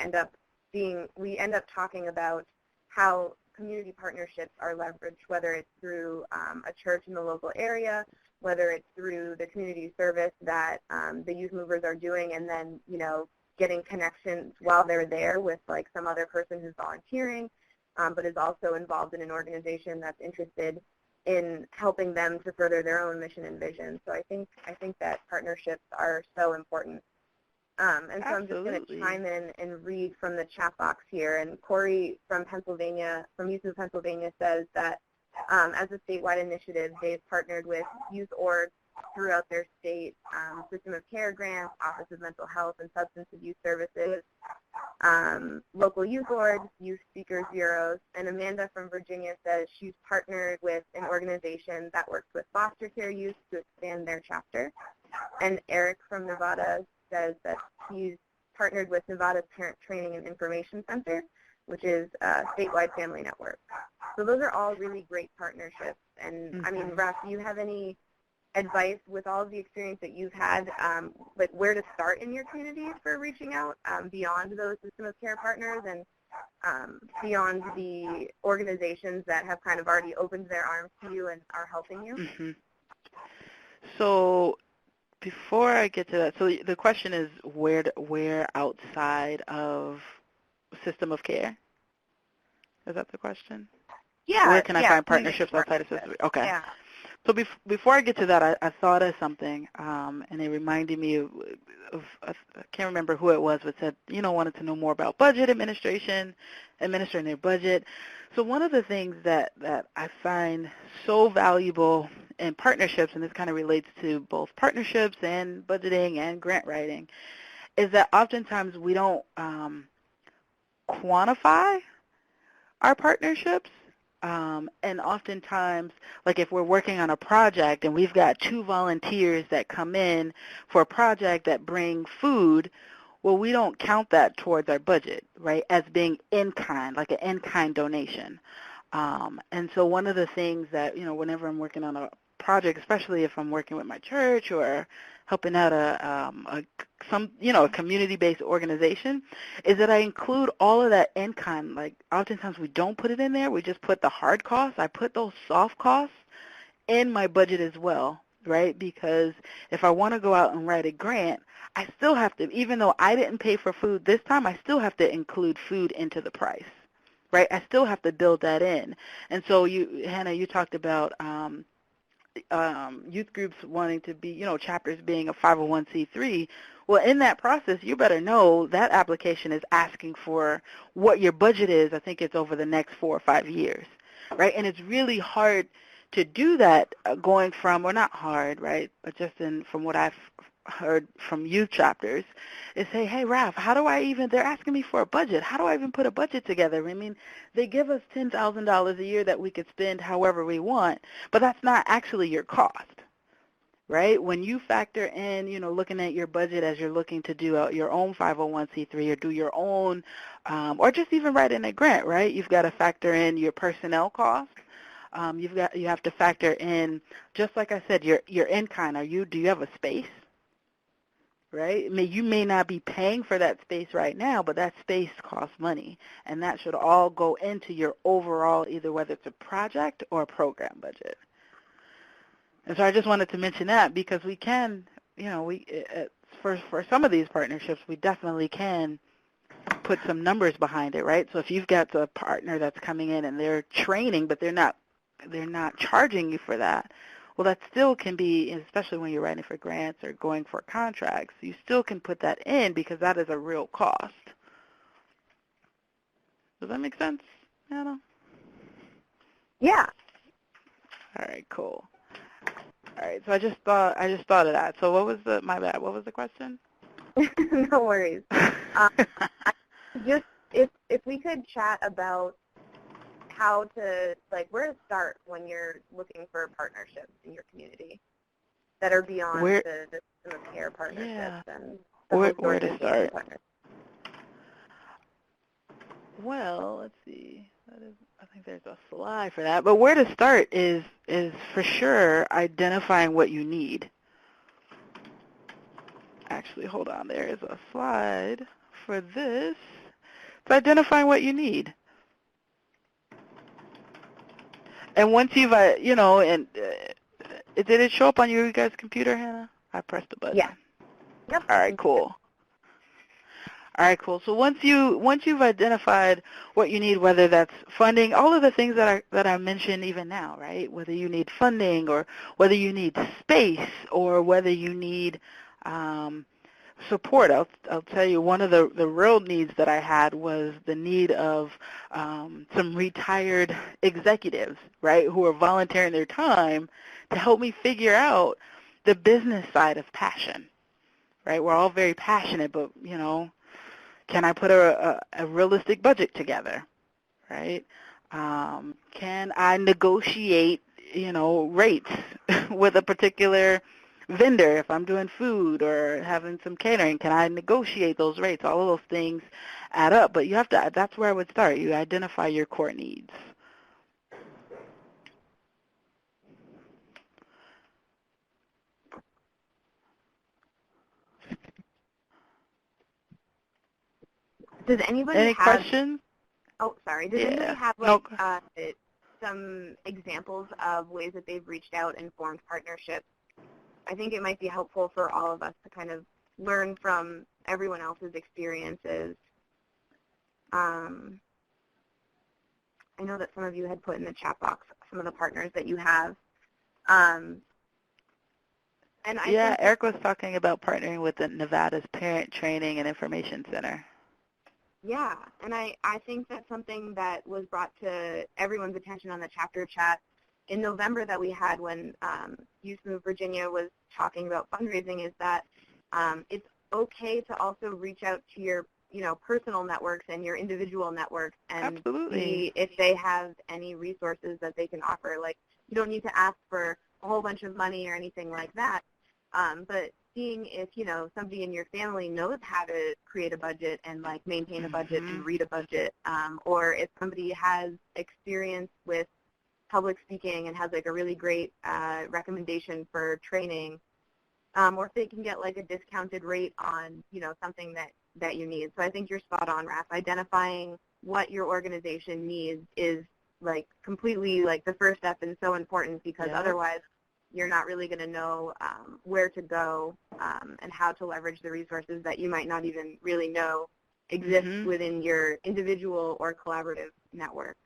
we end up talking about how community partnerships are leveraged, whether it's through a church in the local area, whether it's through the community service that the youth movers are doing, and then, getting connections while they're there with like some other person who's volunteering, but is also involved in an organization that's interested in helping them to further their own mission and vision. So I think that partnerships are so important. And so I'm just going to chime in and read from the chat box here. And Corey from Pennsylvania, from Youth of Pennsylvania, says that as a statewide initiative, they've partnered with youth orgs throughout their state, System of Care grants, Office of Mental Health and Substance Abuse Services, local youth orgs, youth speakers bureaus. And Amanda from Virginia says she's partnered with an organization that works with foster care youth to expand their chapter. And Eric from Nevada says that he's partnered with Nevada's Parent Training and Information Center, which is a statewide family network. So those are all really great partnerships. And I mean, Raph, do you have any advice with all of the experience that you've had, like where to start in your communities for reaching out beyond those System of Care partners and beyond the organizations that have kind of already opened their arms to you and are helping you? So before I get to that, so the question is where outside of System of Care? Is that the question? Yeah. Where can I find partnerships outside of System? Okay. Yeah. So before I get to that, I thought of something, and it reminded me of I can't remember who it was, but said, wanted to know more about budget administration, administering their budget. So one of the things that I find so valuable in partnerships, and this kind of relates to both partnerships and budgeting and grant writing, is that oftentimes we don't quantify our partnerships. And oftentimes, like if we're working on a project and we've got 2 volunteers that come in for a project that bring food, well, we don't count that towards our budget, right, as being in-kind, like an in-kind donation. And so one of the things that, whenever I'm working on a project, especially if I'm working with my church or helping out a community-based organization, is that I include all of that in-kind. Like oftentimes we don't put it in there. We just put the hard costs. I put those soft costs in my budget as well, right? Because if I want to go out and write a grant, I still have to, even though I didn't pay for food this time, I still have to include food into the price, right? I still have to build that in. And so Hannah, you talked about youth groups wanting to be, chapters being a 501c3. Well, in that process, you better know that application is asking for what your budget is. I think it's over the next 4 or 5 years, right? And it's really hard to do that going from, or not hard, right, but just from what I've heard from youth chapters, is say, hey, Raph, how do I even, they're asking me for a budget. How do I even put a budget together? I mean, they give us $10,000 a year that we could spend however we want, but that's not actually your cost, right? When you factor in, looking at your budget as you're looking to do your own 501c3 or do your own, or just even write in a grant, right? You've got to factor in your personnel costs. You have to factor in, just like I said, your in-kind. Do you have a space? Right? You may not be paying for that space right now, but that space costs money, and that should all go into your overall, either whether it's a project or a program budget. And so I just wanted to mention that because we can, for some of these partnerships, we definitely can put some numbers behind it, right? So if you've got a partner that's coming in and they're training, but they're not charging you for that, well, that still can be, especially when you're writing for grants or going for contracts, you still can put that in because that is a real cost. Does that make sense, Anna? Yeah. All right, cool. All right, so I just thought of that. So what was my bad, what was the question? No worries. Just if we could chat about how to, where to start when you're looking for partnerships in your community that are beyond the system of care partnerships and where to start. Well, let's see. I think there's a slide for that. But where to start is for sure identifying what you need. Actually, hold on. There is a slide for this. It's identifying what you need. And once you've, did it show up on your guys' computer, Hannah? I pressed the button. Yeah. Yep. All right, cool. All right, cool. So once you've identified what you need, whether that's funding, all of the things that I mentioned even now, right? Whether you need funding or whether you need space or whether you need support. I'll tell you, one of the real needs that I had was the need of some retired executives, right, who are volunteering their time to help me figure out the business side of passion, right? We're all very passionate, but, can I put a realistic budget together, right? Can I negotiate, rates with a particular vendor if I'm doing food or having some catering? Can I negotiate those rates? All of those things add up, but that's where I would start. You identify your core needs. Does anybody Any have questions? Oh, sorry. Does anybody have some examples of ways that they've reached out and formed partnerships? I think it might be helpful for all of us to kind of learn from everyone else's experiences. I know that some of you had put in the chat box some of the partners that you have. Eric was talking about partnering with the Nevada's Parent Training and Information Center. Yeah, and I think that's something that was brought to everyone's attention on the chapter chat in November that we had when Youth M.O.V.E. Virginia was talking about fundraising, is that it's okay to also reach out to your personal networks and your individual networks and see if they have any resources that they can offer. Like, you don't need to ask for a whole bunch of money or anything like that, but seeing if, somebody in your family knows how to create a budget and, maintain a budget and read a budget, or if somebody has experience with public speaking and has, a really great recommendation for training, or if they can get, a discounted rate on, something that you need. So I think you're spot on, Raph. Identifying what your organization needs is, completely, the first step and so important because otherwise you're not really going to know where to go and how to leverage the resources that you might not even really know exists within your individual or collaborative network.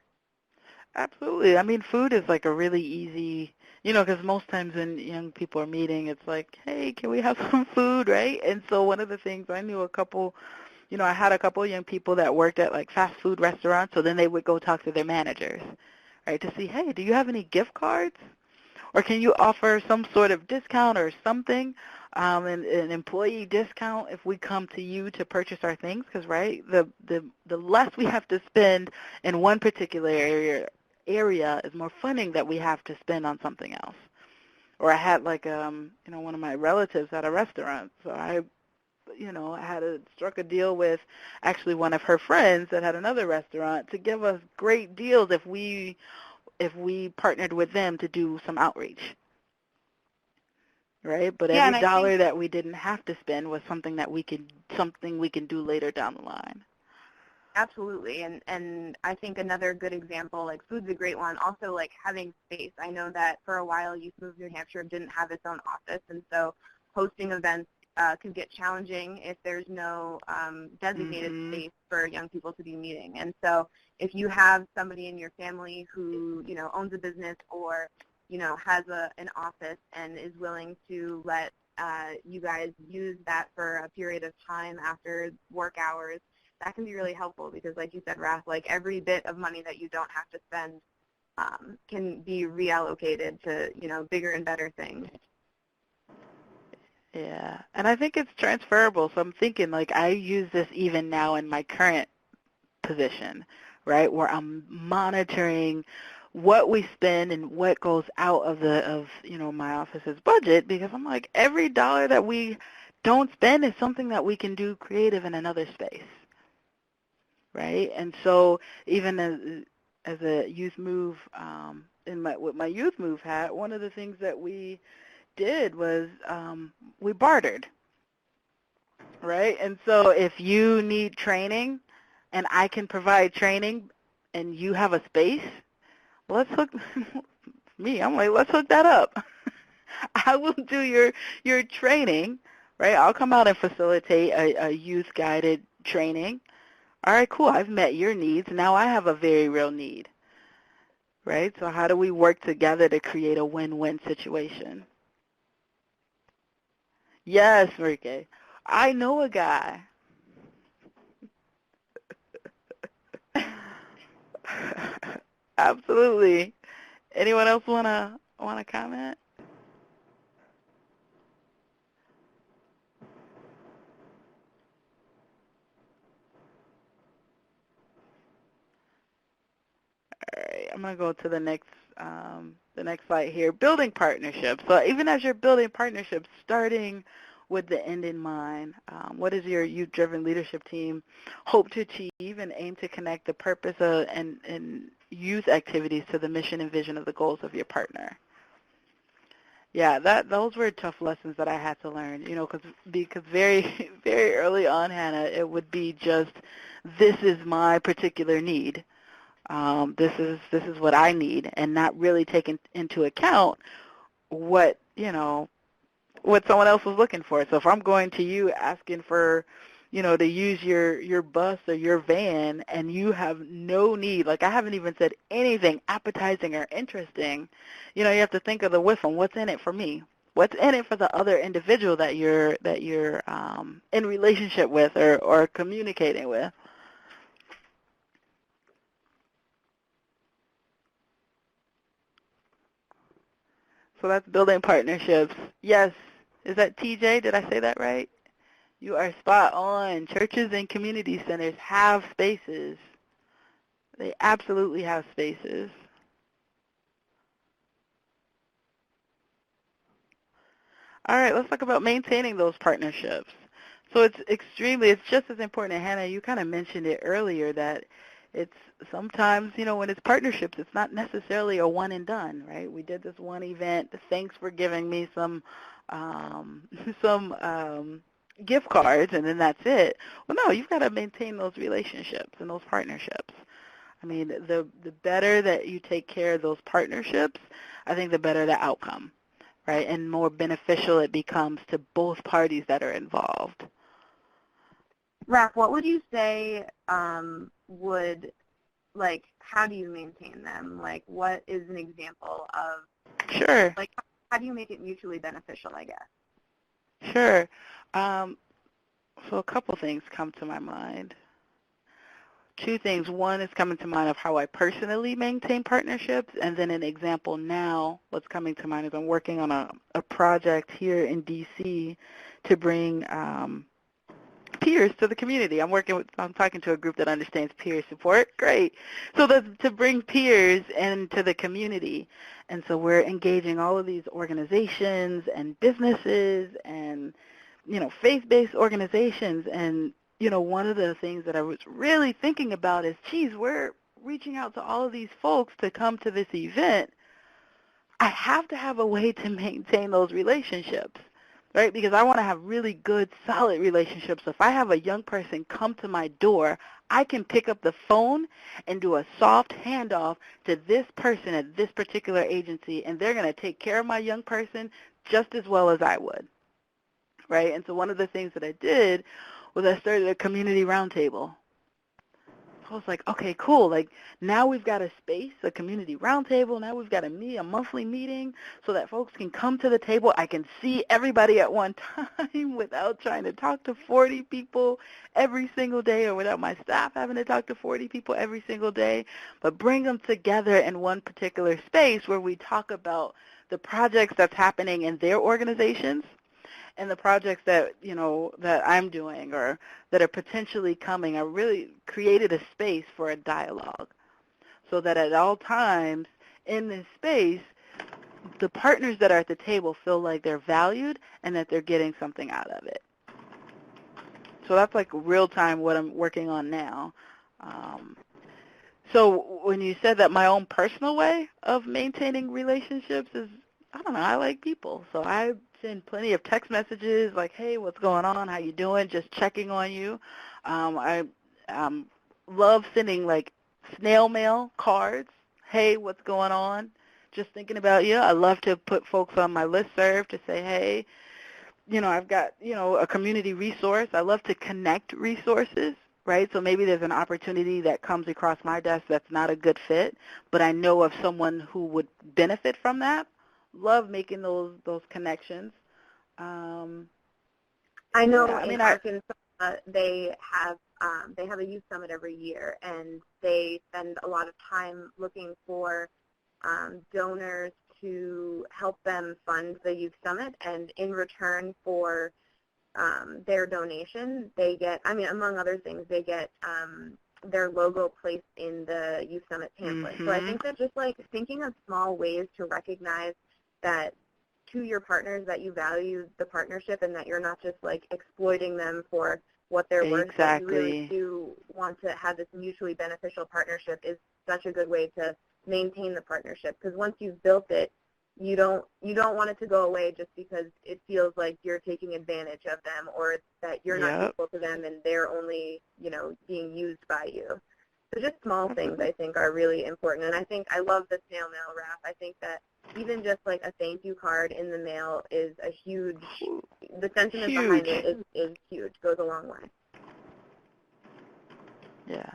Absolutely. I mean, food is like a really easy, because most times when young people are meeting, it's like, hey, can we have some food, right? And so one of the things, I knew a couple, I had a couple of young people that worked at like fast food restaurants, so then they would go talk to their managers, right, to see, hey, do you have any gift cards? Or can you offer some sort of discount or something, an employee discount if we come to you to purchase our things? Because, right, the less we have to spend in one particular area is more funding that we have to spend on something else. Or I had like one of my relatives at a restaurant, so I struck a deal with actually one of her friends that had another restaurant to give us great deals if we partnered with them to do some outreach, right? But Yeah, every and I dollar think that we didn't have to spend was something we can do later down the line. absolutely, and I think another good example, like food's a great one. Also, like having space. I know that for a while, Youth M.O.V.E. New Hampshire didn't have its own office, and so hosting events could get challenging if there's no designated space for young people to be meeting. And so if you have somebody in your family who, owns a business or, has an office and is willing to let you guys use that for a period of time after work hours, that can be really helpful because, like you said, Raph, like every bit of money that you don't have to spend can be reallocated to, bigger and better things. Yeah, and I think it's transferable. So I'm thinking, like, I use this even now in my current position, right, where I'm monitoring what we spend and what goes out of my office's budget, because I'm like, every dollar that we don't spend is something that we can do creative in another space, right? And so even as a Youth Move, with my Youth Move hat, one of the things that we did was we bartered, right? And so if you need training and I can provide training and you have a space, let's hook I'm like, let's hook that up. I will do your training, right? I'll come out and facilitate a youth guided training. All right, cool. I've met your needs. Now I have a very real need, right? So how do we work together to create a win-win situation? Yes, Enrique. I know a guy. Absolutely. Anyone else wanna comment? All right, I'm gonna go to the next slide here. Building partnerships. So even as you're building partnerships, starting with the end in mind, what does your youth-driven leadership team hope to achieve and aim to connect the purpose and youth activities to the mission and vision of the goals of your partner? Yeah, those were tough lessons that I had to learn, because very, very early on, Hannah, it would be just, this is my particular need. This is what I need, and not really taking into account what someone else was looking for. So if I'm going to you asking for, to use your bus or your van, and you have no need, like I haven't even said anything appetizing or interesting, you have to think of the whiffle. What's in it for me? What's in it for the other individual that you're in relationship with or communicating with? So that's building partnerships. Yes. Is that TJ? Did I say that right? You are spot on. Churches and community centers have spaces. They absolutely have spaces. All right, let's talk about maintaining those partnerships. So it's just as important. And Hannah, you kind of mentioned it earlier that it's sometimes, when it's partnerships, it's not necessarily a one and done, right? We did this one event. Thanks for giving me some gift cards, and then that's it. Well, no, you've got to maintain those relationships and those partnerships. I mean, the better that you take care of those partnerships, I think the better the outcome, right? And more beneficial it becomes to both parties that are involved. Raph, what would you say how do you maintain them? Like, what is an example of, Sure. like, how do you make it mutually beneficial, I guess? Sure. So a couple things come to my mind. Two things. One is coming to mind of how I personally maintain partnerships, and then an example now, what's coming to mind is I'm working on a project here in D.C. to bring peers to the community. I'm talking to a group that understands peer support. Great. So that's to bring peers into the community. And so we're engaging all of these organizations and businesses and, faith-based organizations. And, one of the things that I was really thinking about is, geez, we're reaching out to all of these folks to come to this event. I have to have a way to maintain those relationships, right? Because I want to have really good, solid relationships. So if I have a young person come to my door, I can pick up the phone and do a soft handoff to this person at this particular agency, and they're going to take care of my young person just as well as I would, right? And so one of the things that I did was I started a community roundtable. I was like, okay, cool. Like, now we've got a space, a community roundtable. Now we've got a monthly meeting so that folks can come to the table. I can see everybody at one time without trying to talk to 40 people every single day, or without my staff having to talk to 40 people every single day, but bring them together in one particular space where we talk about the projects that's happening in their organizations and the projects that, that I'm doing or that are potentially coming. I really created a space for a dialogue so that at all times in this space, the partners that are at the table feel like they're valued and that they're getting something out of it. So that's like real time what I'm working on now. So when you said that, my own personal way of maintaining relationships is, I don't know, I like people. So I send plenty of text messages like, hey, what's going on? How you doing? Just checking on you. I love sending like snail mail cards. Hey, what's going on? Just thinking about you. I love to put folks on my listserv to say, hey, I've got, a community resource. I love to connect resources, right? So maybe there's an opportunity that comes across my desk that's not a good fit, but I know of someone who would benefit from that. Love making those connections. I know in Arkansas they have a youth summit every year, and they spend a lot of time looking for donors to help them fund the youth summit, and in return for their donation, they get, among other things, they get their logo placed in the youth summit pamphlet. So I think that just like thinking of small ways to recognize that to your partners that you value the partnership and that you're not just like exploiting them for what they're worth, that you really do want to have this mutually beneficial partnership is such a good way to maintain the partnership, because once you've built it, you don't want it to go away just because it feels like you're taking advantage of them or that you're not equal to them and they're only, being used by you. So just small things I think are really important. And I love the snail mail, Raph. I think that even just like a thank you card in the mail is a huge, the sentiment behind it is huge, goes a long way. Yeah,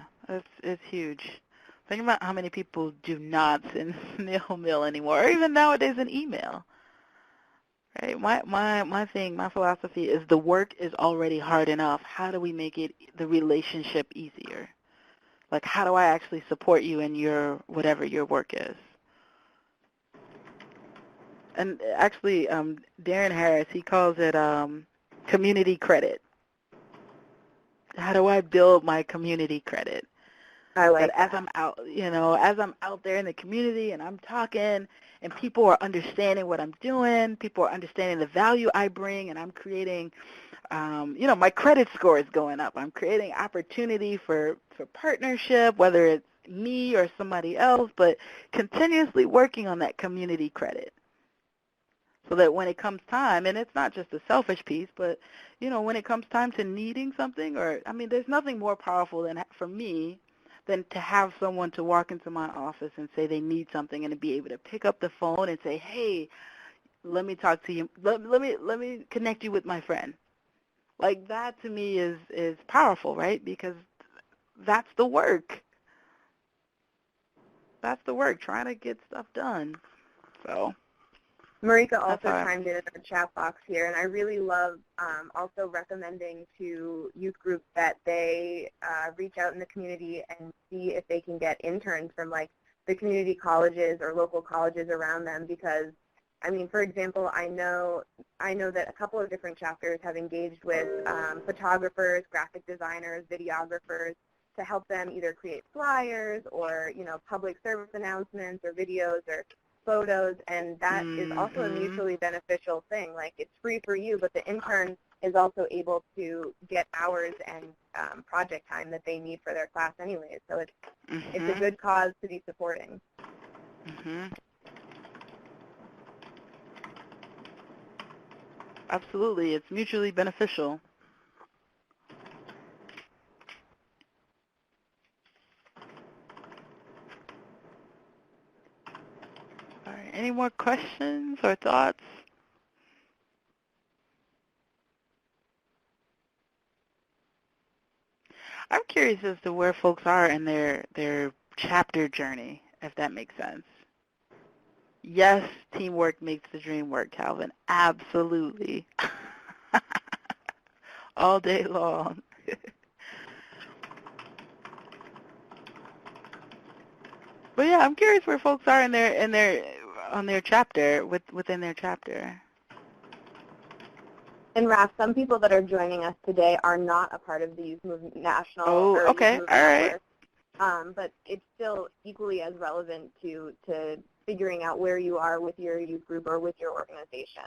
it's huge. Think about how many people do not send snail mail anymore, or even nowadays an email. Right? My philosophy is the work is already hard enough. How do we make it the relationship easier? Like, how do I actually support you in your whatever your work is? And actually, Darren Harris, he calls it community credit. How do I build my community credit? I like that. As I'm out, as I'm out there in the community and I'm talking and people are understanding what I'm doing, people are understanding the value I bring, and I'm creating, my credit score is going up. I'm creating opportunity for partnership, whether it's me or somebody else, but continuously working on that community credit. So that when it comes time, and it's not just a selfish piece, but, when it comes time to needing something, there's nothing more powerful than, for me, than to have someone to walk into my office and say they need something and to be able to pick up the phone and say, hey, let me talk to you. Let me connect you with my friend. Like, that to me is powerful, right? Because that's the work. That's the work, trying to get stuff done. So Marika that's also how chimed in our chat box here, and I really love also recommending to youth groups that they reach out in the community and see if they can get interns from like the community colleges or local colleges around them, because I mean, for example, I know that a couple of different chapters have engaged with photographers, graphic designers, videographers to help them either create flyers or, you know, public service announcements or videos or photos, and that is also a mutually beneficial thing. Like, it's free for you, but the intern is also able to get hours and project time that they need for their class anyways. So it's a good cause to be supporting. Absolutely, it's mutually beneficial. All right, any more questions or thoughts? I'm curious as to where folks are in their chapter journey, if that makes sense. Yes, teamwork makes the dream work, Calvin. Absolutely. All day long. But yeah, I'm curious where folks are on their chapter, within their chapter. And Raph, some people that are joining us today are not a part of the Youth Movement National or Okay, Youth Movement all right. Network, but it's still equally as relevant to figuring out where you are with your youth group or with your organization.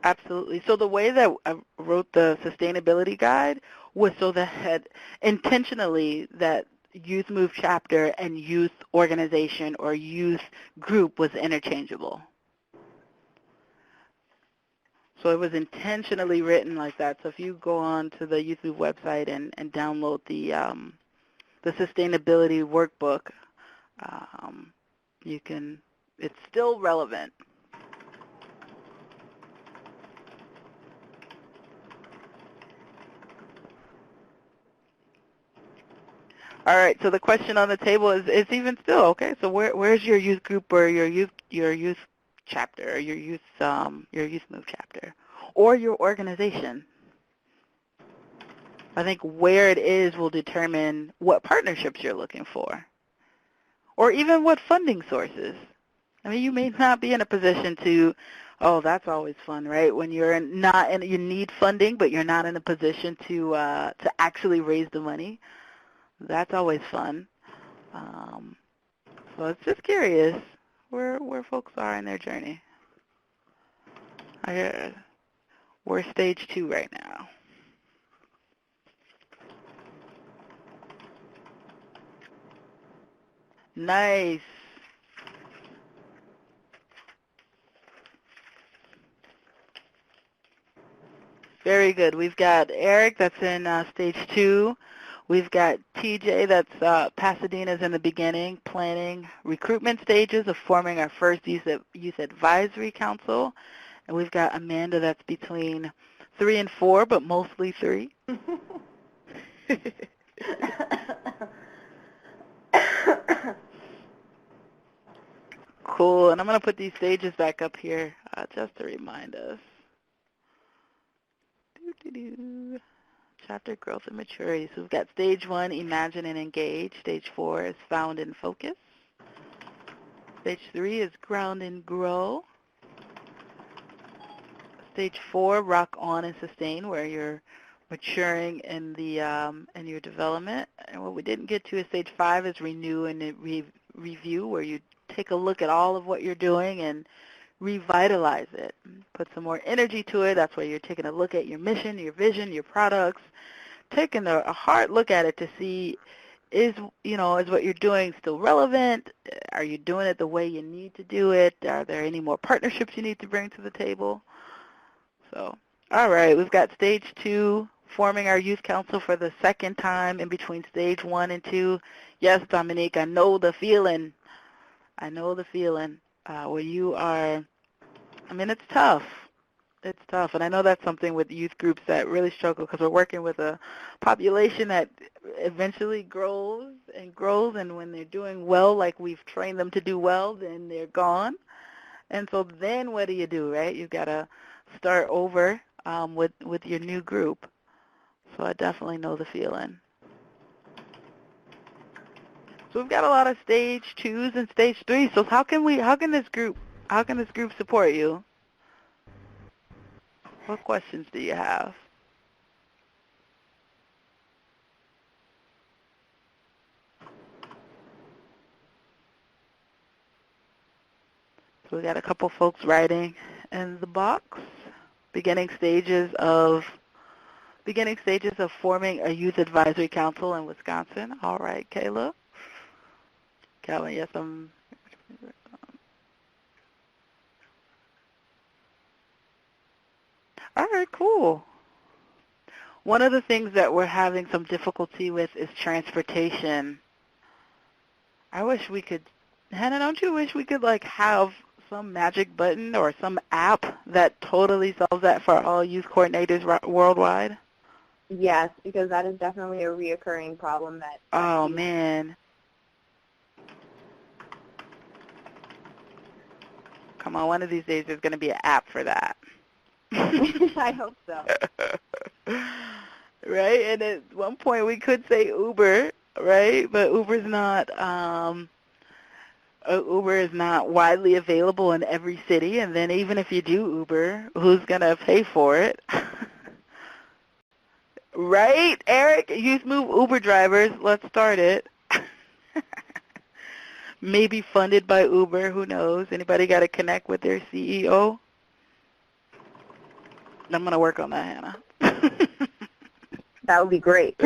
Absolutely. So the way that I wrote the sustainability guide was so that intentionally that Youth Move chapter and youth organization or youth group was interchangeable. So it was intentionally written like that. So if you go on to the Youth Move website and download the sustainability workbook, it's still relevant. All right, so the question on the table is even still, okay, so where's your youth group or your youth chapter or your youth move chapter or your organization? I think where it is will determine what partnerships you're looking for or even what funding sources. I mean, you may not be in a position to, oh, that's always fun, right? When you need funding, but you're not in a position to actually raise the money. That's always fun. So it's just curious where folks are in their journey. We're stage 2 right now. Nice. Very good. We've got Eric that's in stage 2. We've got TJ that's Pasadena's in the beginning, planning recruitment stages of forming our first youth advisory council. And we've got Amanda that's between 3 and 4, but mostly 3. Cool. And I'm going to put these stages back up here just to remind us. Chapter growth and maturity. So we've got stage 1, imagine and engage. Stage 4 is found and focus. Stage 3 is ground and grow. Stage 4, rock on and sustain, where you're maturing in your development. And what we didn't get to is stage 5 is renew and review, where you take a look at all of what you're doing and revitalize it. Put some more energy to it. That's where you're taking a look at your mission, your vision, your products, taking a hard look at it to see is what you're doing still relevant? Are you doing it the way you need to do it? Are there any more partnerships you need to bring to the table? So, all right, we've got stage 2, forming our youth council for the second time in between stage 1 and 2. Yes, Dominique, I know the feeling. Where you are, I mean, it's tough. It's tough, and I know that's something with youth groups that really struggle because we're working with a population that eventually grows and grows, and when they're doing well, like we've trained them to do well, then they're gone. And so then what do, right? You've got to start over with your new group. So I definitely know the feeling. So we've got a lot of stage 2s and stage 3s. So how can this group support you? What questions do you have? So we got a couple folks writing in the box. Beginning stages of forming a youth advisory council in Wisconsin. All right, Kayla. Calvin, yes, I'm. All right, cool. One of the things that we're having some difficulty with is transportation. I wish we could, Hannah, don't you wish we could like have some magic button or some app that totally solves that for all youth coordinators worldwide? Yes, because that is definitely a reoccurring problem that Oh, man. Come on, one of these days there's going to be an app for that. I hope so. Right? And at one point we could say Uber, right? But Uber is not widely available in every city. And then even if you do Uber, who's going to pay for it? Right, Eric? Youth Move Uber drivers, let's start it. Maybe funded by Uber, who knows? Anybody got to connect with their CEO? I'm going to work on that, Hannah. That would be great.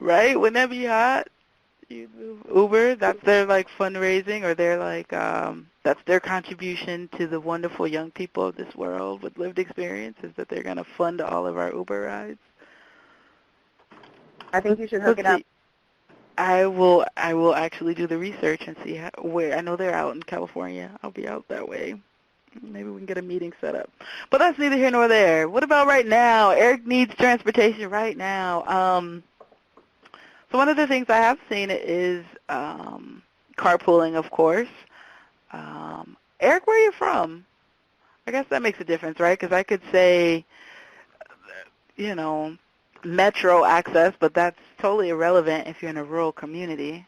Right? Wouldn't that be hot? Uber, that's their like fundraising, or their like that's their contribution to the wonderful young people of this world with lived experience, is that they're going to fund all of our Uber rides. I think you should hook it up. I will actually do the research and see where. I know they're out in California. I'll be out that way. Maybe we can get a meeting set up. But that's neither here nor there. What about right now? Eric needs transportation right now. So one of the things I have seen is carpooling, of course. Eric, where are you from? I guess that makes a difference, right? Because I could say, metro access, but that's totally irrelevant if you're in a rural community.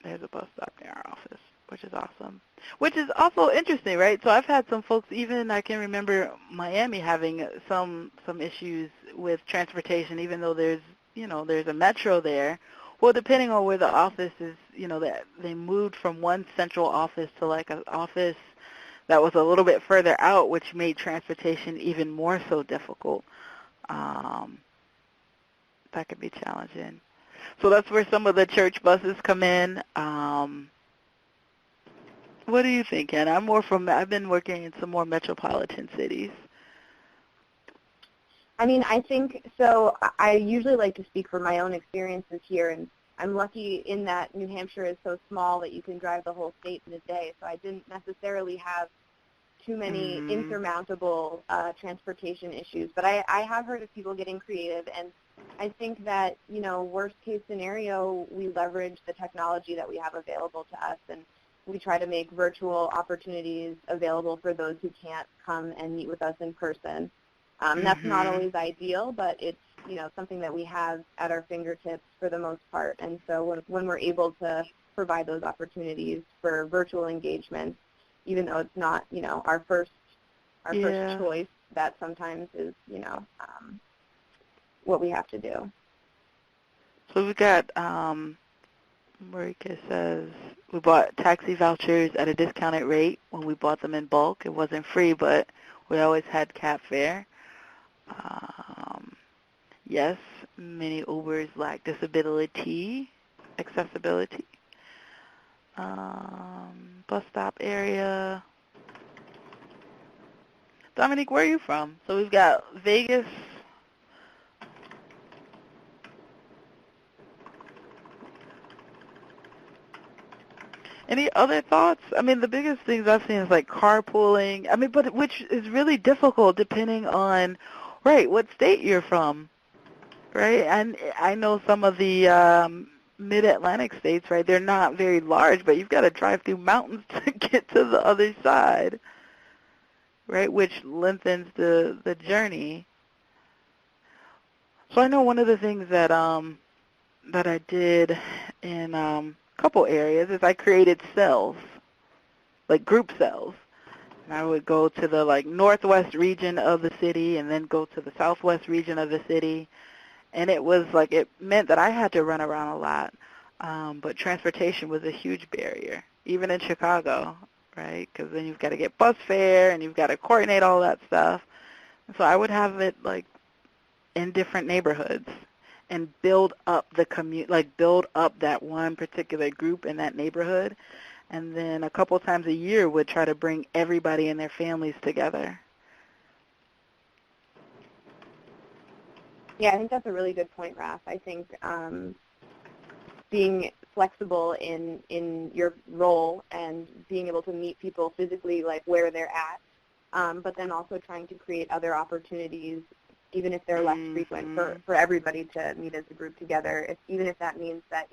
There's a bus stop near our office, which is awesome. Which is also interesting, right? So I've had some folks, even I can remember Miami having some issues with transportation, even though there's a metro there. Well, depending on where the office is, that they moved from one central office to like an office that was a little bit further out, which made transportation even more so difficult. That could be challenging. So that's where some of the church buses come in. What do you think, Hannah? I've been working in some more metropolitan cities. I mean, I think, so I usually like to speak from my own experiences here, and I'm lucky in that New Hampshire is so small that you can drive the whole state in a day, so I didn't necessarily have too many insurmountable transportation issues. But I have heard of people getting creative, and I think that, worst case scenario, we leverage the technology that we have available to us, and we try to make virtual opportunities available for those who can't come and meet with us in person. That's not always ideal, but it's something that we have at our fingertips for the most part. And so when we're able to provide those opportunities for virtual engagement, even though it's not our first choice, that sometimes is what we have to do. So we got Marika says we bought taxi vouchers at a discounted rate when we bought them in bulk. It wasn't free, but we always had cab fare. Yes, many Ubers lack accessibility. Bus stop area. Dominique, where are you from? So we've got Vegas. Any other thoughts? I mean, the biggest things I've seen is like carpooling. I mean, but which is really difficult depending on, right, what state you're from, right? And I know some of the mid-Atlantic states, right, they're not very large, but you've got to drive through mountains to get to the other side, right, which lengthens the journey. So I know one of the things that that I did in a couple areas is I created cells, like group cells. And I would go to the like northwest region of the city and then go to the southwest region of the city. And it was like, it meant that I had to run around a lot. But transportation was a huge barrier, even in Chicago, right? Because then you've got to get bus fare and you've got to coordinate all that stuff. And so I would have it like in different neighborhoods and build up the build up that one particular group in that neighborhood. And then a couple times a year would try to bring everybody and their families together. Yeah, I think that's a really good point, Raph. I think being flexible in your role and being able to meet people physically, like where they're at, but then also trying to create other opportunities, even if they're less frequent, for everybody to meet as a group together, even if that means that,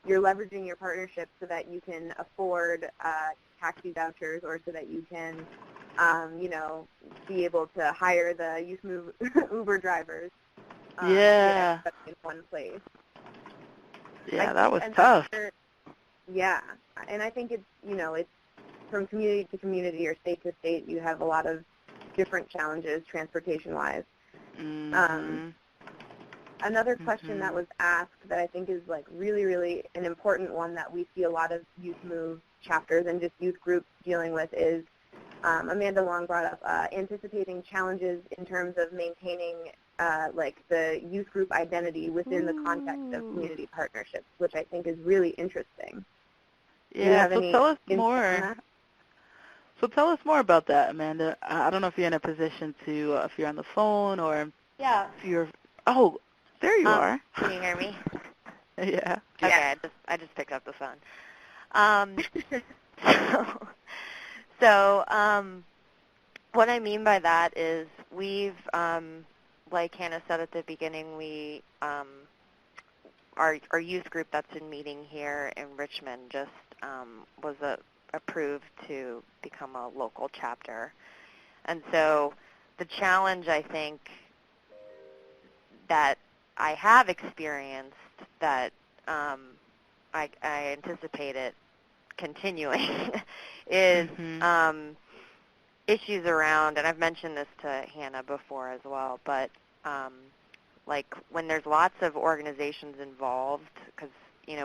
you're leveraging your partnership so that you can afford taxi vouchers or so that you can, be able to hire the Youth M.O.V.E. Uber drivers. Yeah. In one place. Yeah, that was tough. Yeah, and I think it's, it's from community to community or state to state, you have a lot of different challenges transportation-wise. Another question that was asked that I think is like really, really an important one that we see a lot of Youth M.O.V.E. chapters and just youth groups dealing with is, Amanda Long brought up anticipating challenges in terms of maintaining like the youth group identity within the context of community partnerships, which I think is really interesting. Yeah, so tell us more. So tell us more about that, Amanda. I don't know if you're in a position to, if you're on the phone or Yeah. if you're, oh, there you are. Can you hear me? Yeah. Okay, I just picked up the phone. So what I mean by that is we've, like Hannah said at the beginning, we, our youth group that's been meeting here in Richmond just was approved to become a local chapter. And so the challenge, I think, that I have experienced that I anticipate it continuing is issues around, and I've mentioned this to Hannah before as well, but like when there's lots of organizations involved, because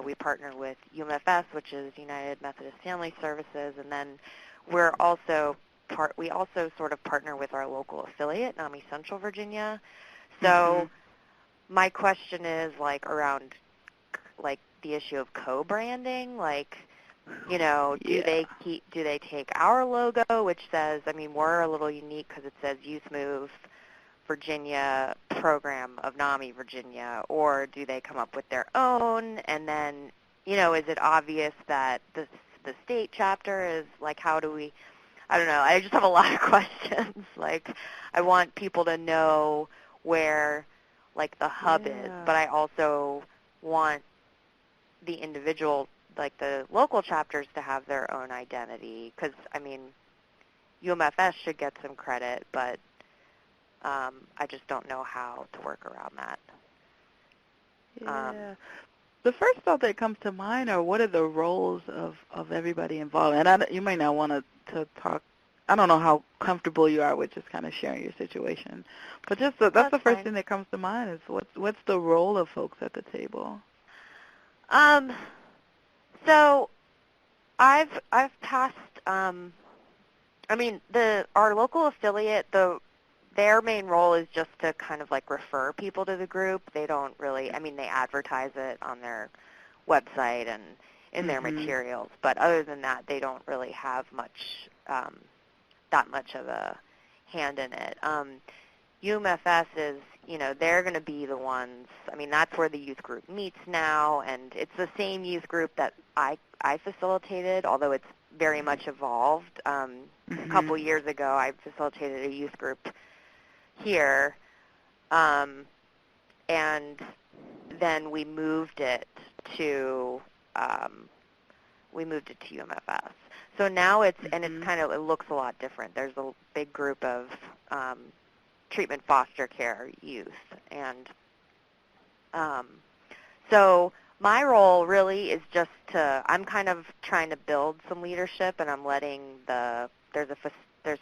we partner with UMFS, which is United Methodist Family Services, and then we also sort of partner with our local affiliate, NAMI Central Virginia. So my question is like around like the issue of co-branding, like do they take our logo, which says, I mean, we're a little unique because it says Youth M.O.V.E. Virginia Program of NAMI Virginia, or do they come up with their own? And then, is it obvious that the state chapter is like, how do we, I don't know, I just have a lot of questions. Like, I want people to know where, like, the hub is, but I also want the individual, like the local chapters, to have their own identity, because, I mean, UMFS should get some credit, but I just don't know how to work around that. Yeah. The first thought that comes to mind are what are the roles of everybody involved? And you might not want to talk, I don't know how comfortable you are with just kind of sharing your situation, but just that's the first thing that comes to mind is what's the role of folks at the table? So I've passed, I mean, our local affiliate, their main role is just to kind of like refer people to the group. They don't really, I mean, they advertise it on their website and in their materials, but other than that, they don't really have much, that much of a hand in it. UMFS is, they're going to be the ones, I mean, that's where the youth group meets now, and it's the same youth group that I facilitated, although it's very much evolved. A couple years ago, I facilitated a youth group here, and then we moved it to UMFS. So now it's it looks a lot different. There's a big group of treatment foster care youth, and so my role really is just I'm kind of trying to build some leadership, and I'm letting there's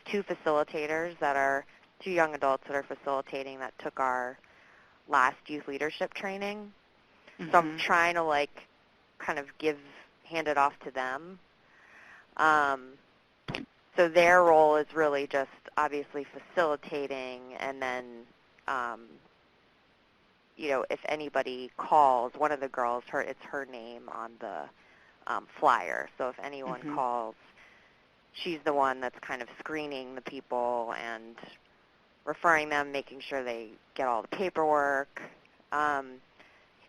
2 facilitators that are 2 young adults that are facilitating that took our last youth leadership training. So I'm trying to kind of hand it off to them. So their role is really just obviously facilitating, and then, if anybody calls, one of the girls, it's her name on the flyer. So if anyone calls, she's the one that's kind of screening the people and referring them, making sure they get all the paperwork.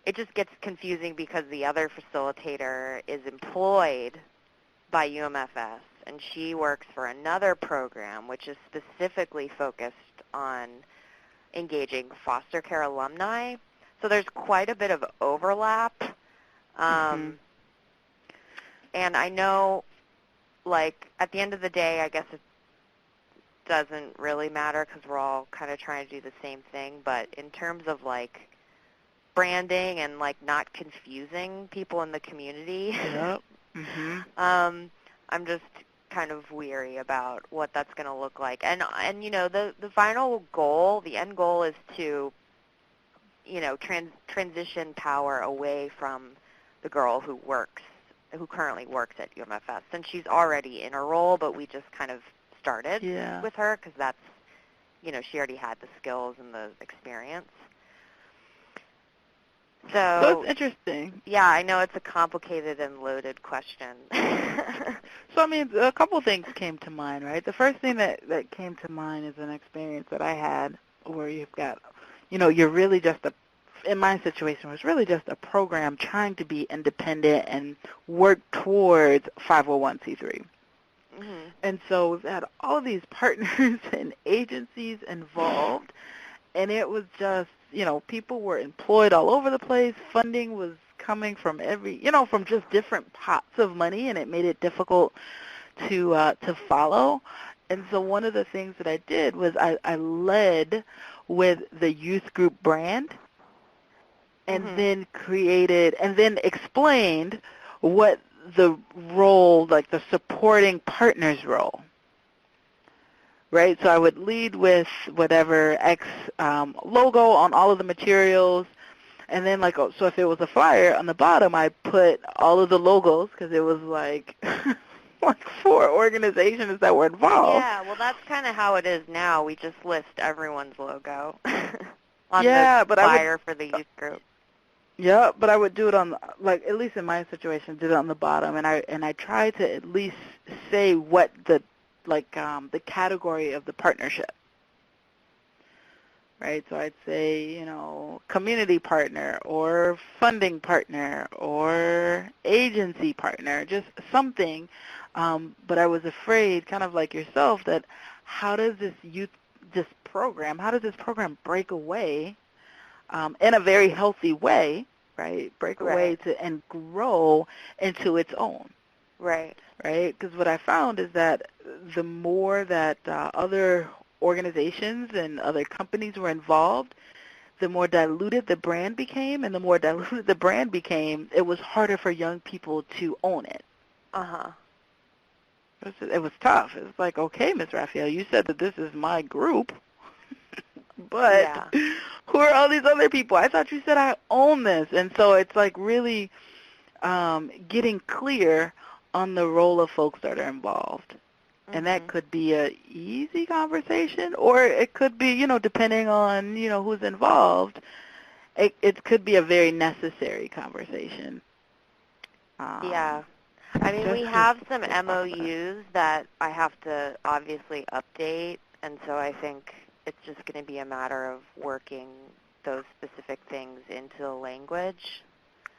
It just gets confusing because the other facilitator is employed by UMFS, and she works for another program which is specifically focused on engaging foster care alumni. So there's quite a bit of overlap. And I know, at the end of the day, I guess it doesn't really matter because we're all kind of trying to do the same thing. But in terms of, branding and, not confusing people in the community, I'm just kind of weary about what that's going to look like. And the final goal, the end goal is to, transition power away from the girl who currently works at UMFS. And she's already in a role, but we just kind of started with her because that's, she already had the skills and the experience. So it's interesting. Yeah, I know it's a complicated and loaded question. So, I mean, a couple things came to mind, right? The first thing that came to mind is an experience that I had where you've got, you're really just in my situation, was really just a program trying to be independent and work towards 501c3. And so we've had all these partners and agencies involved, and it was just, people were employed all over the place. Funding was coming from from just different pots of money, and it made it difficult to follow. And so one of the things that I did was I led with the youth group brand, and then explained what the role, the supporting partner's role. Right, so I would lead with whatever X logo on all of the materials, and then so if it was a flyer on the bottom, I put all of the logos because it was 4 organizations that were involved. Yeah, well, that's kind of how it is now. We just list everyone's logo on the flyer for the youth group. Yeah, but I would do it on at least in my situation, did it on the bottom, and I tried to at least say what the category of the partnership, right? So I'd say, community partner or funding partner or agency partner, just something. But I was afraid, kind of like yourself, that how does this program break away in a very healthy way, right? Break away and grow into its own. Right. Right? Because what I found is that the more that other organizations and other companies were involved, the more diluted the brand became, and the more diluted the brand became, it was harder for young people to own it. It was tough. It was okay, Ms. Raphaelle, you said that this is my group, but who are all these other people? I thought you said I own this. And so it's really getting clear on the role of folks that are involved. And that could be a easy conversation, or it could be, depending on, who's involved, it could be a very necessary conversation. I mean, we have some MOUs that I have to obviously update, and so I think, it's just going to be a matter of working those specific things into the language.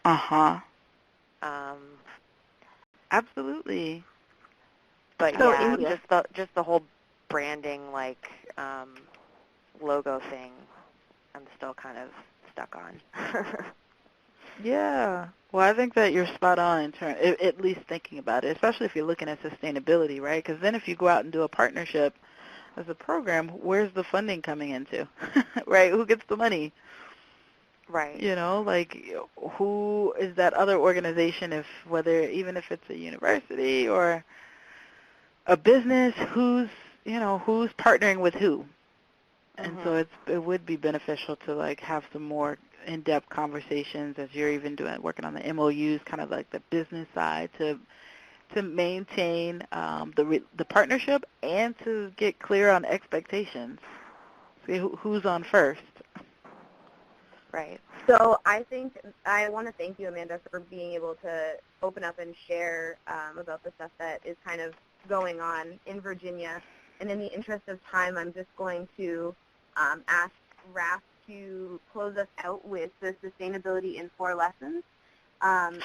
Uh-huh. Um, Absolutely. but So, yeah, India. just the whole branding, like, logo thing, I'm still kind of stuck on. Yeah. Well, I think that you're spot on in turn, at least thinking about it, especially if you're looking at sustainability, right? Because then if you go out and do a partnership as a program, where's the funding coming into, right? Who gets the money? Right. You know, like who is that other organization, even if it's a university or a business, who's partnering with who? And so it would be beneficial to like have some more in-depth conversations as you're even working on the MOUs, kind of like the business side to maintain the partnership and to get clear on expectations. See who's on first. Right. So I want to thank you, Amanda, for being able to open up and share about the stuff that is kind of going on in Virginia. And in the interest of time, I'm just going to ask Raph to close us out with the Sustainability in 4 Lessons. And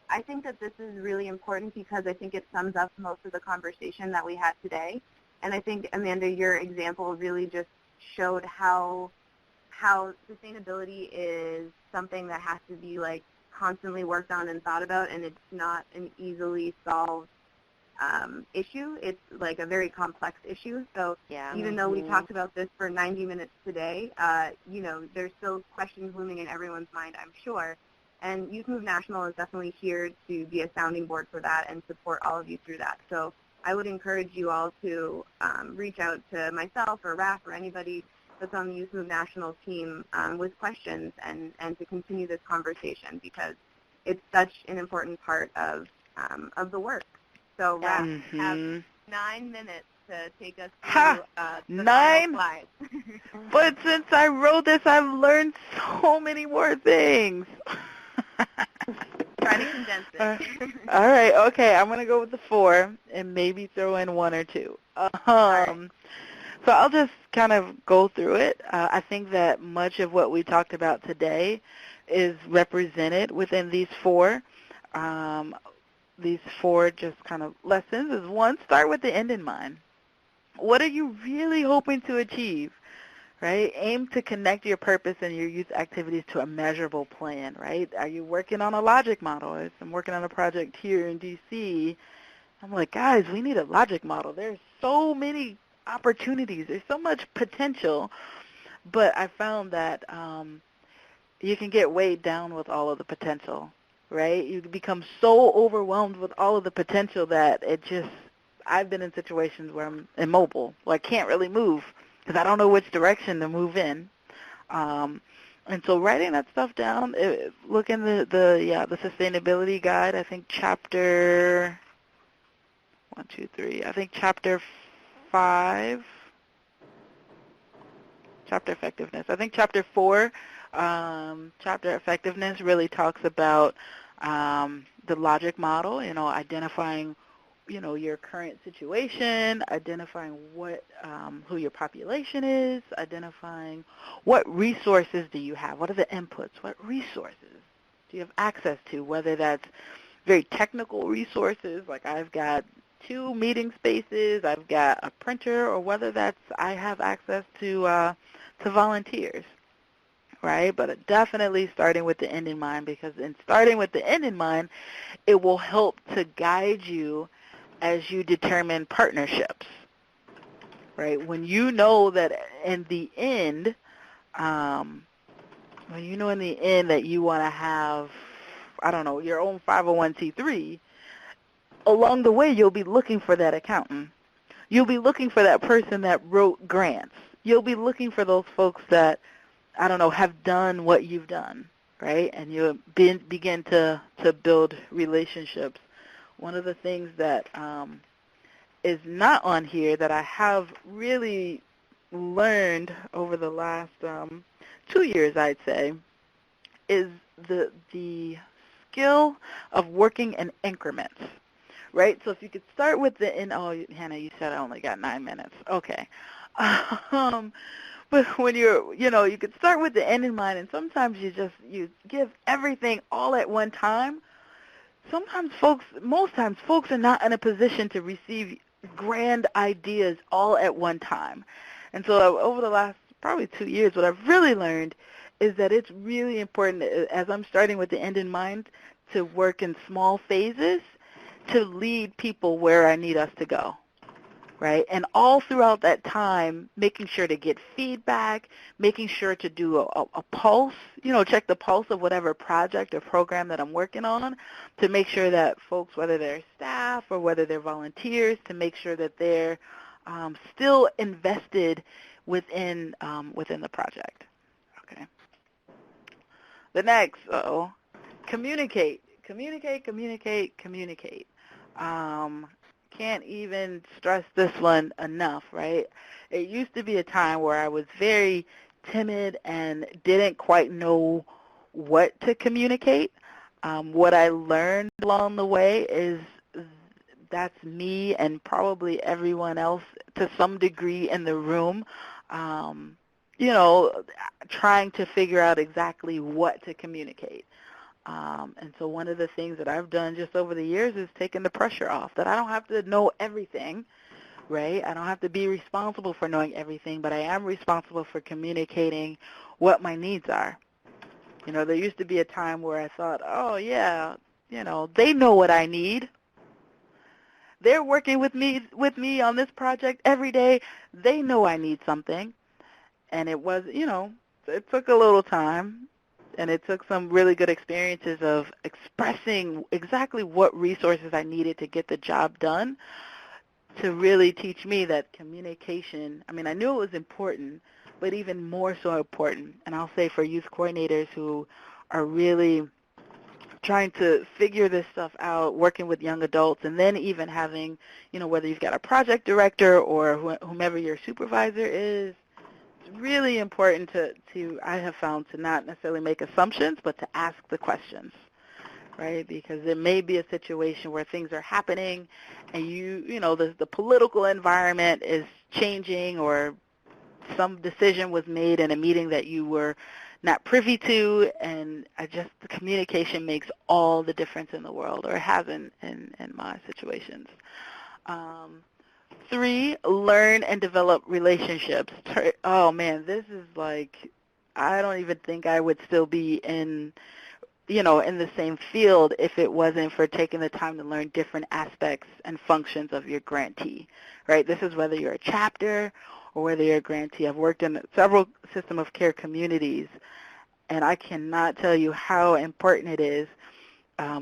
I think that this is really important because I think it sums up most of the conversation that we had today. And I think, Amanda, your example really just showed how sustainability is something that has to be like constantly worked on and thought about, and it's not an easily solved issue. It's like a very complex issue. So even though we talked about this for 90 minutes today, there's still questions looming in everyone's mind, I'm sure. And Youth M.O.V.E. National is definitely here to be a sounding board for that and support all of you through that. So I would encourage you all to reach out to myself or Raph or anybody that's on the Youth M.O.V.E. National team with questions and to continue this conversation because it's such an important part of the work. So Raph, have 9 minutes to take us through the 9? final slides. But since I wrote this, I've learned so many more things. Try to condense it. All right, okay, I'm going to go with the 4 and maybe throw in 1 or 2. So I'll just kind of go through it. I think that much of what we talked about today is represented within these 4. These 4 just kind of lessons is 1, start with the end in mind. What are you really hoping to achieve, right? Aim to connect your purpose and your youth activities to a measurable plan, right? Are you working on a logic model? I'm working on a project here in D.C. I'm like, guys, we need a logic model. There's so many opportunities. There's so much potential. But I found that you can get weighed down with all of the potential, right? You become so overwhelmed with all of the potential that I've been in situations where I'm immobile, where I can't really move because I don't know which direction to move in. And so writing that stuff down, look in the sustainability guide, I think chapter 1, 2, 3, I think chapter 5, chapter effectiveness. I think chapter 4, chapter effectiveness really talks about the logic model, identifying, your current situation, identifying who your population is, identifying what resources do you have, what are the inputs, what resources do you have access to, whether that's very technical resources, like I've got 2 meeting spaces, I've got a printer, or whether that's I have access to volunteers, right? But definitely starting with the end in mind, because in starting with the end in mind, it will help to guide you as you determine partnerships, right? When you know that in the end, that you want to have, your own 501c3, along the way you'll be looking for that accountant. You'll be looking for that person that wrote grants. You'll be looking for those folks that, have done what you've done, right? And you begin to build relationships. One of the things that is not on here that I have really learned over the last 2 years, I'd say, is the skill of working in increments, right? So if you could start with Hannah, you said I only got 9 minutes. Okay. But when you could start with the end in mind, and sometimes you give everything all at one time. Most times folks are not in a position to receive grand ideas all at one time. And so over the last probably 2 years, what I've really learned is that it's really important, as I'm starting with the end in mind, to work in small phases to lead people where I need us to go. Right? And all throughout that time, making sure to get feedback, making sure to do a pulse, check the pulse of whatever project or program that I'm working on to make sure that folks, whether they're staff or whether they're volunteers, to make sure that they're still invested within the project. Okay. The next, communicate. Can't even stress this one enough, right? It used to be a time where I was very timid and didn't quite know what to communicate. What I learned along the way is that's me and probably everyone else to some degree in the room, trying to figure out exactly what to communicate. And so one of the things that I've done just over the years is taking the pressure off, that I don't have to know everything, right? I don't have to be responsible for knowing everything, but I am responsible for communicating what my needs are. There used to be a time where I thought, oh, yeah, they know what I need. They're working with me on this project every day. They know I need something. And it was, it took a little time. And it took some really good experiences of expressing exactly what resources I needed to get the job done to really teach me that communication, I knew it was important, but even more so important. And I'll say for youth coordinators who are really trying to figure this stuff out, working with young adults, and then even having, whether you've got a project director or whomever your supervisor is, it's really important to, I have found, to not necessarily make assumptions, but to ask the questions, right? Because there may be a situation where things are happening and the political environment is changing, or some decision was made in a meeting that you were not privy to, and the communication makes all the difference in the world, or has in my situations. 3, learn and develop relationships. Oh, man, this is like, I don't even think I would still be in the same field if it wasn't for taking the time to learn different aspects and functions of your grantee, right? This is whether you're a chapter or whether you're a grantee. I've worked in several system of care communities, and I cannot tell you how important it is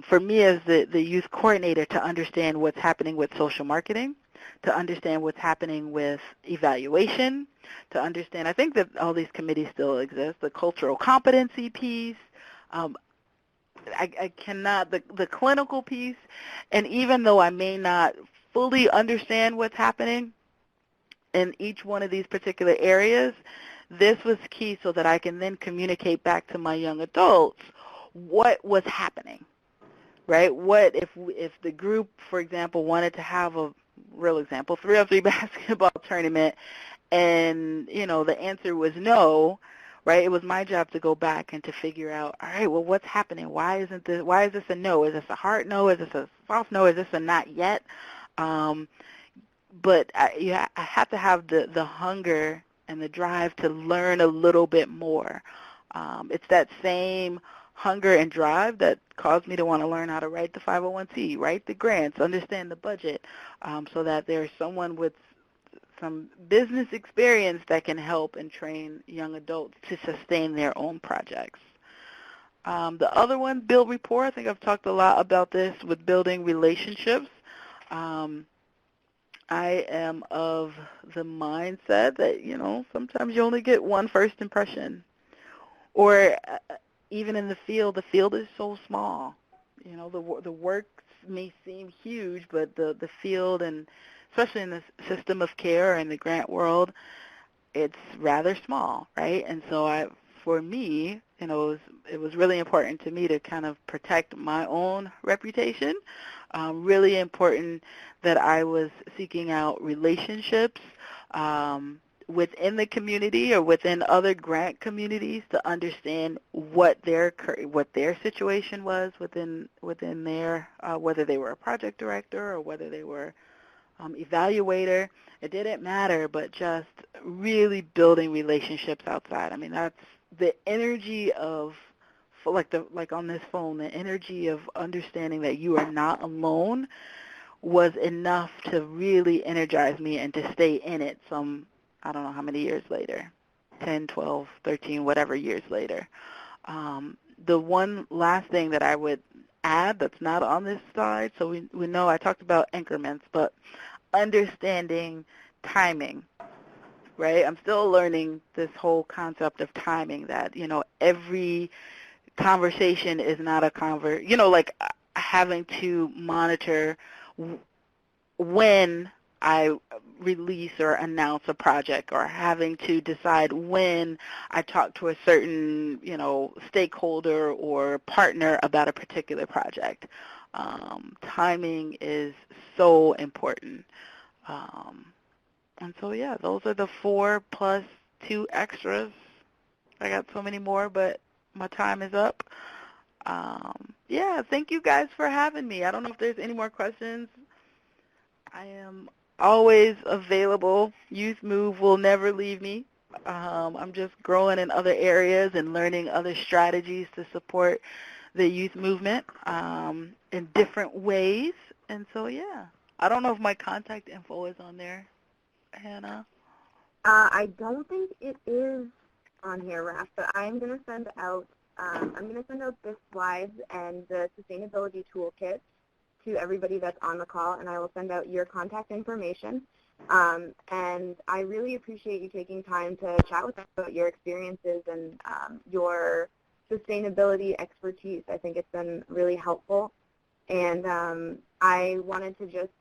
for me as the youth coordinator to understand what's happening with social marketing, to understand what's happening with evaluation, to understand, I think that all these committees still exist, the cultural competency piece, I cannot, the clinical piece, and even though I may not fully understand what's happening in each one of these particular areas, this was key so that I can then communicate back to my young adults what was happening, right? What if the group, for example, wanted to have a real example, 3-on-3 basketball tournament, and, the answer was no, right? It was my job to go back and to figure out, all right, well, what's happening? Why is this a no? Is this a hard no? Is this a soft no? Is this a not yet? But I have to have the hunger and the drive to learn a little bit more. It's that same hunger and drive that caused me to want to learn how to write the 501c, write the grants, understand the budget, so that there's someone with some business experience that can help and train young adults to sustain their own projects. The other one, build rapport. I think I've talked a lot about this with building relationships. I am of the mindset that, sometimes you only get one first impression. Or even in the field is so small. The work may seem huge, but the field, and especially in the system of care and the grant world, it's rather small, right? And so for me, it was really important to me to kind of protect my own reputation. Really important that I was seeking out relationships, within the community or within other grant communities to understand what their situation was within their whether they were a project director or whether they were evaluator. It didn't matter, but just really building relationships outside. I mean, that's the energy of, like on this phone, the energy of understanding that you are not alone was enough to really energize me and to stay in it some, I don't know how many years later, 10, 12, 13, whatever years later. The one last thing that I would add that's not on this slide, so we know I talked about increments, but understanding timing, right? I'm still learning this whole concept of timing, that, every conversation is not a like having to monitor when I release or announce a project, or having to decide when I talk to a certain, stakeholder or partner about a particular project. Timing is so important. And so, yeah, those are the 4 plus 2 extras. I got so many more, but my time is up. Yeah, thank you guys for having me. I don't know if there's any more questions. I am always available. Youth M.O.V.E. will never leave me. I'm just growing in other areas and learning other strategies to support the youth movement in different ways. And so, yeah. I don't know if my contact info is on there, Hannah. I don't think it is on here, Raph, but I'm going to send out this slides and the sustainability toolkit to everybody that's on the call, and I will send out your contact information. And I really appreciate you taking time to chat with us about your experiences and your sustainability expertise. I think it's been really helpful. And I wanted to just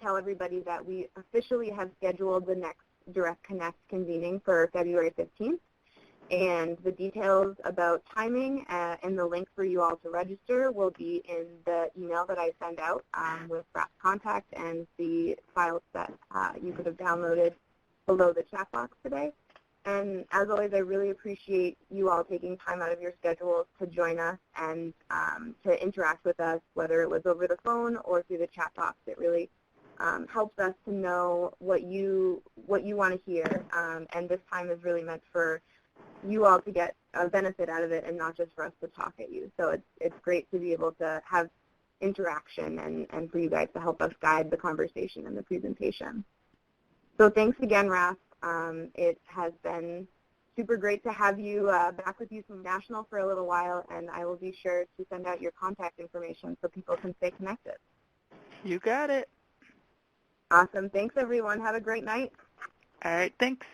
tell everybody that we officially have scheduled the next Direct Connect convening for February 15th. And the details about timing and the link for you all to register will be in the email that I send out with Raph's contact and the files that you could have downloaded below the chat box today. And as always, I really appreciate you all taking time out of your schedules to join us and to interact with us, whether it was over the phone or through the chat box. It really helps us to know what you want to hear. And this time is really meant for you all to get a benefit out of it and not just for us to talk at you. So it's great to be able to have interaction and for you guys to help us guide the conversation and the presentation. So thanks again, Raph. It has been super great to have you back with Youth M.O.V.E. National for a little while, and I will be sure to send out your contact information so people can stay connected. You got it. Awesome. Thanks, everyone. Have a great night. All right, thanks.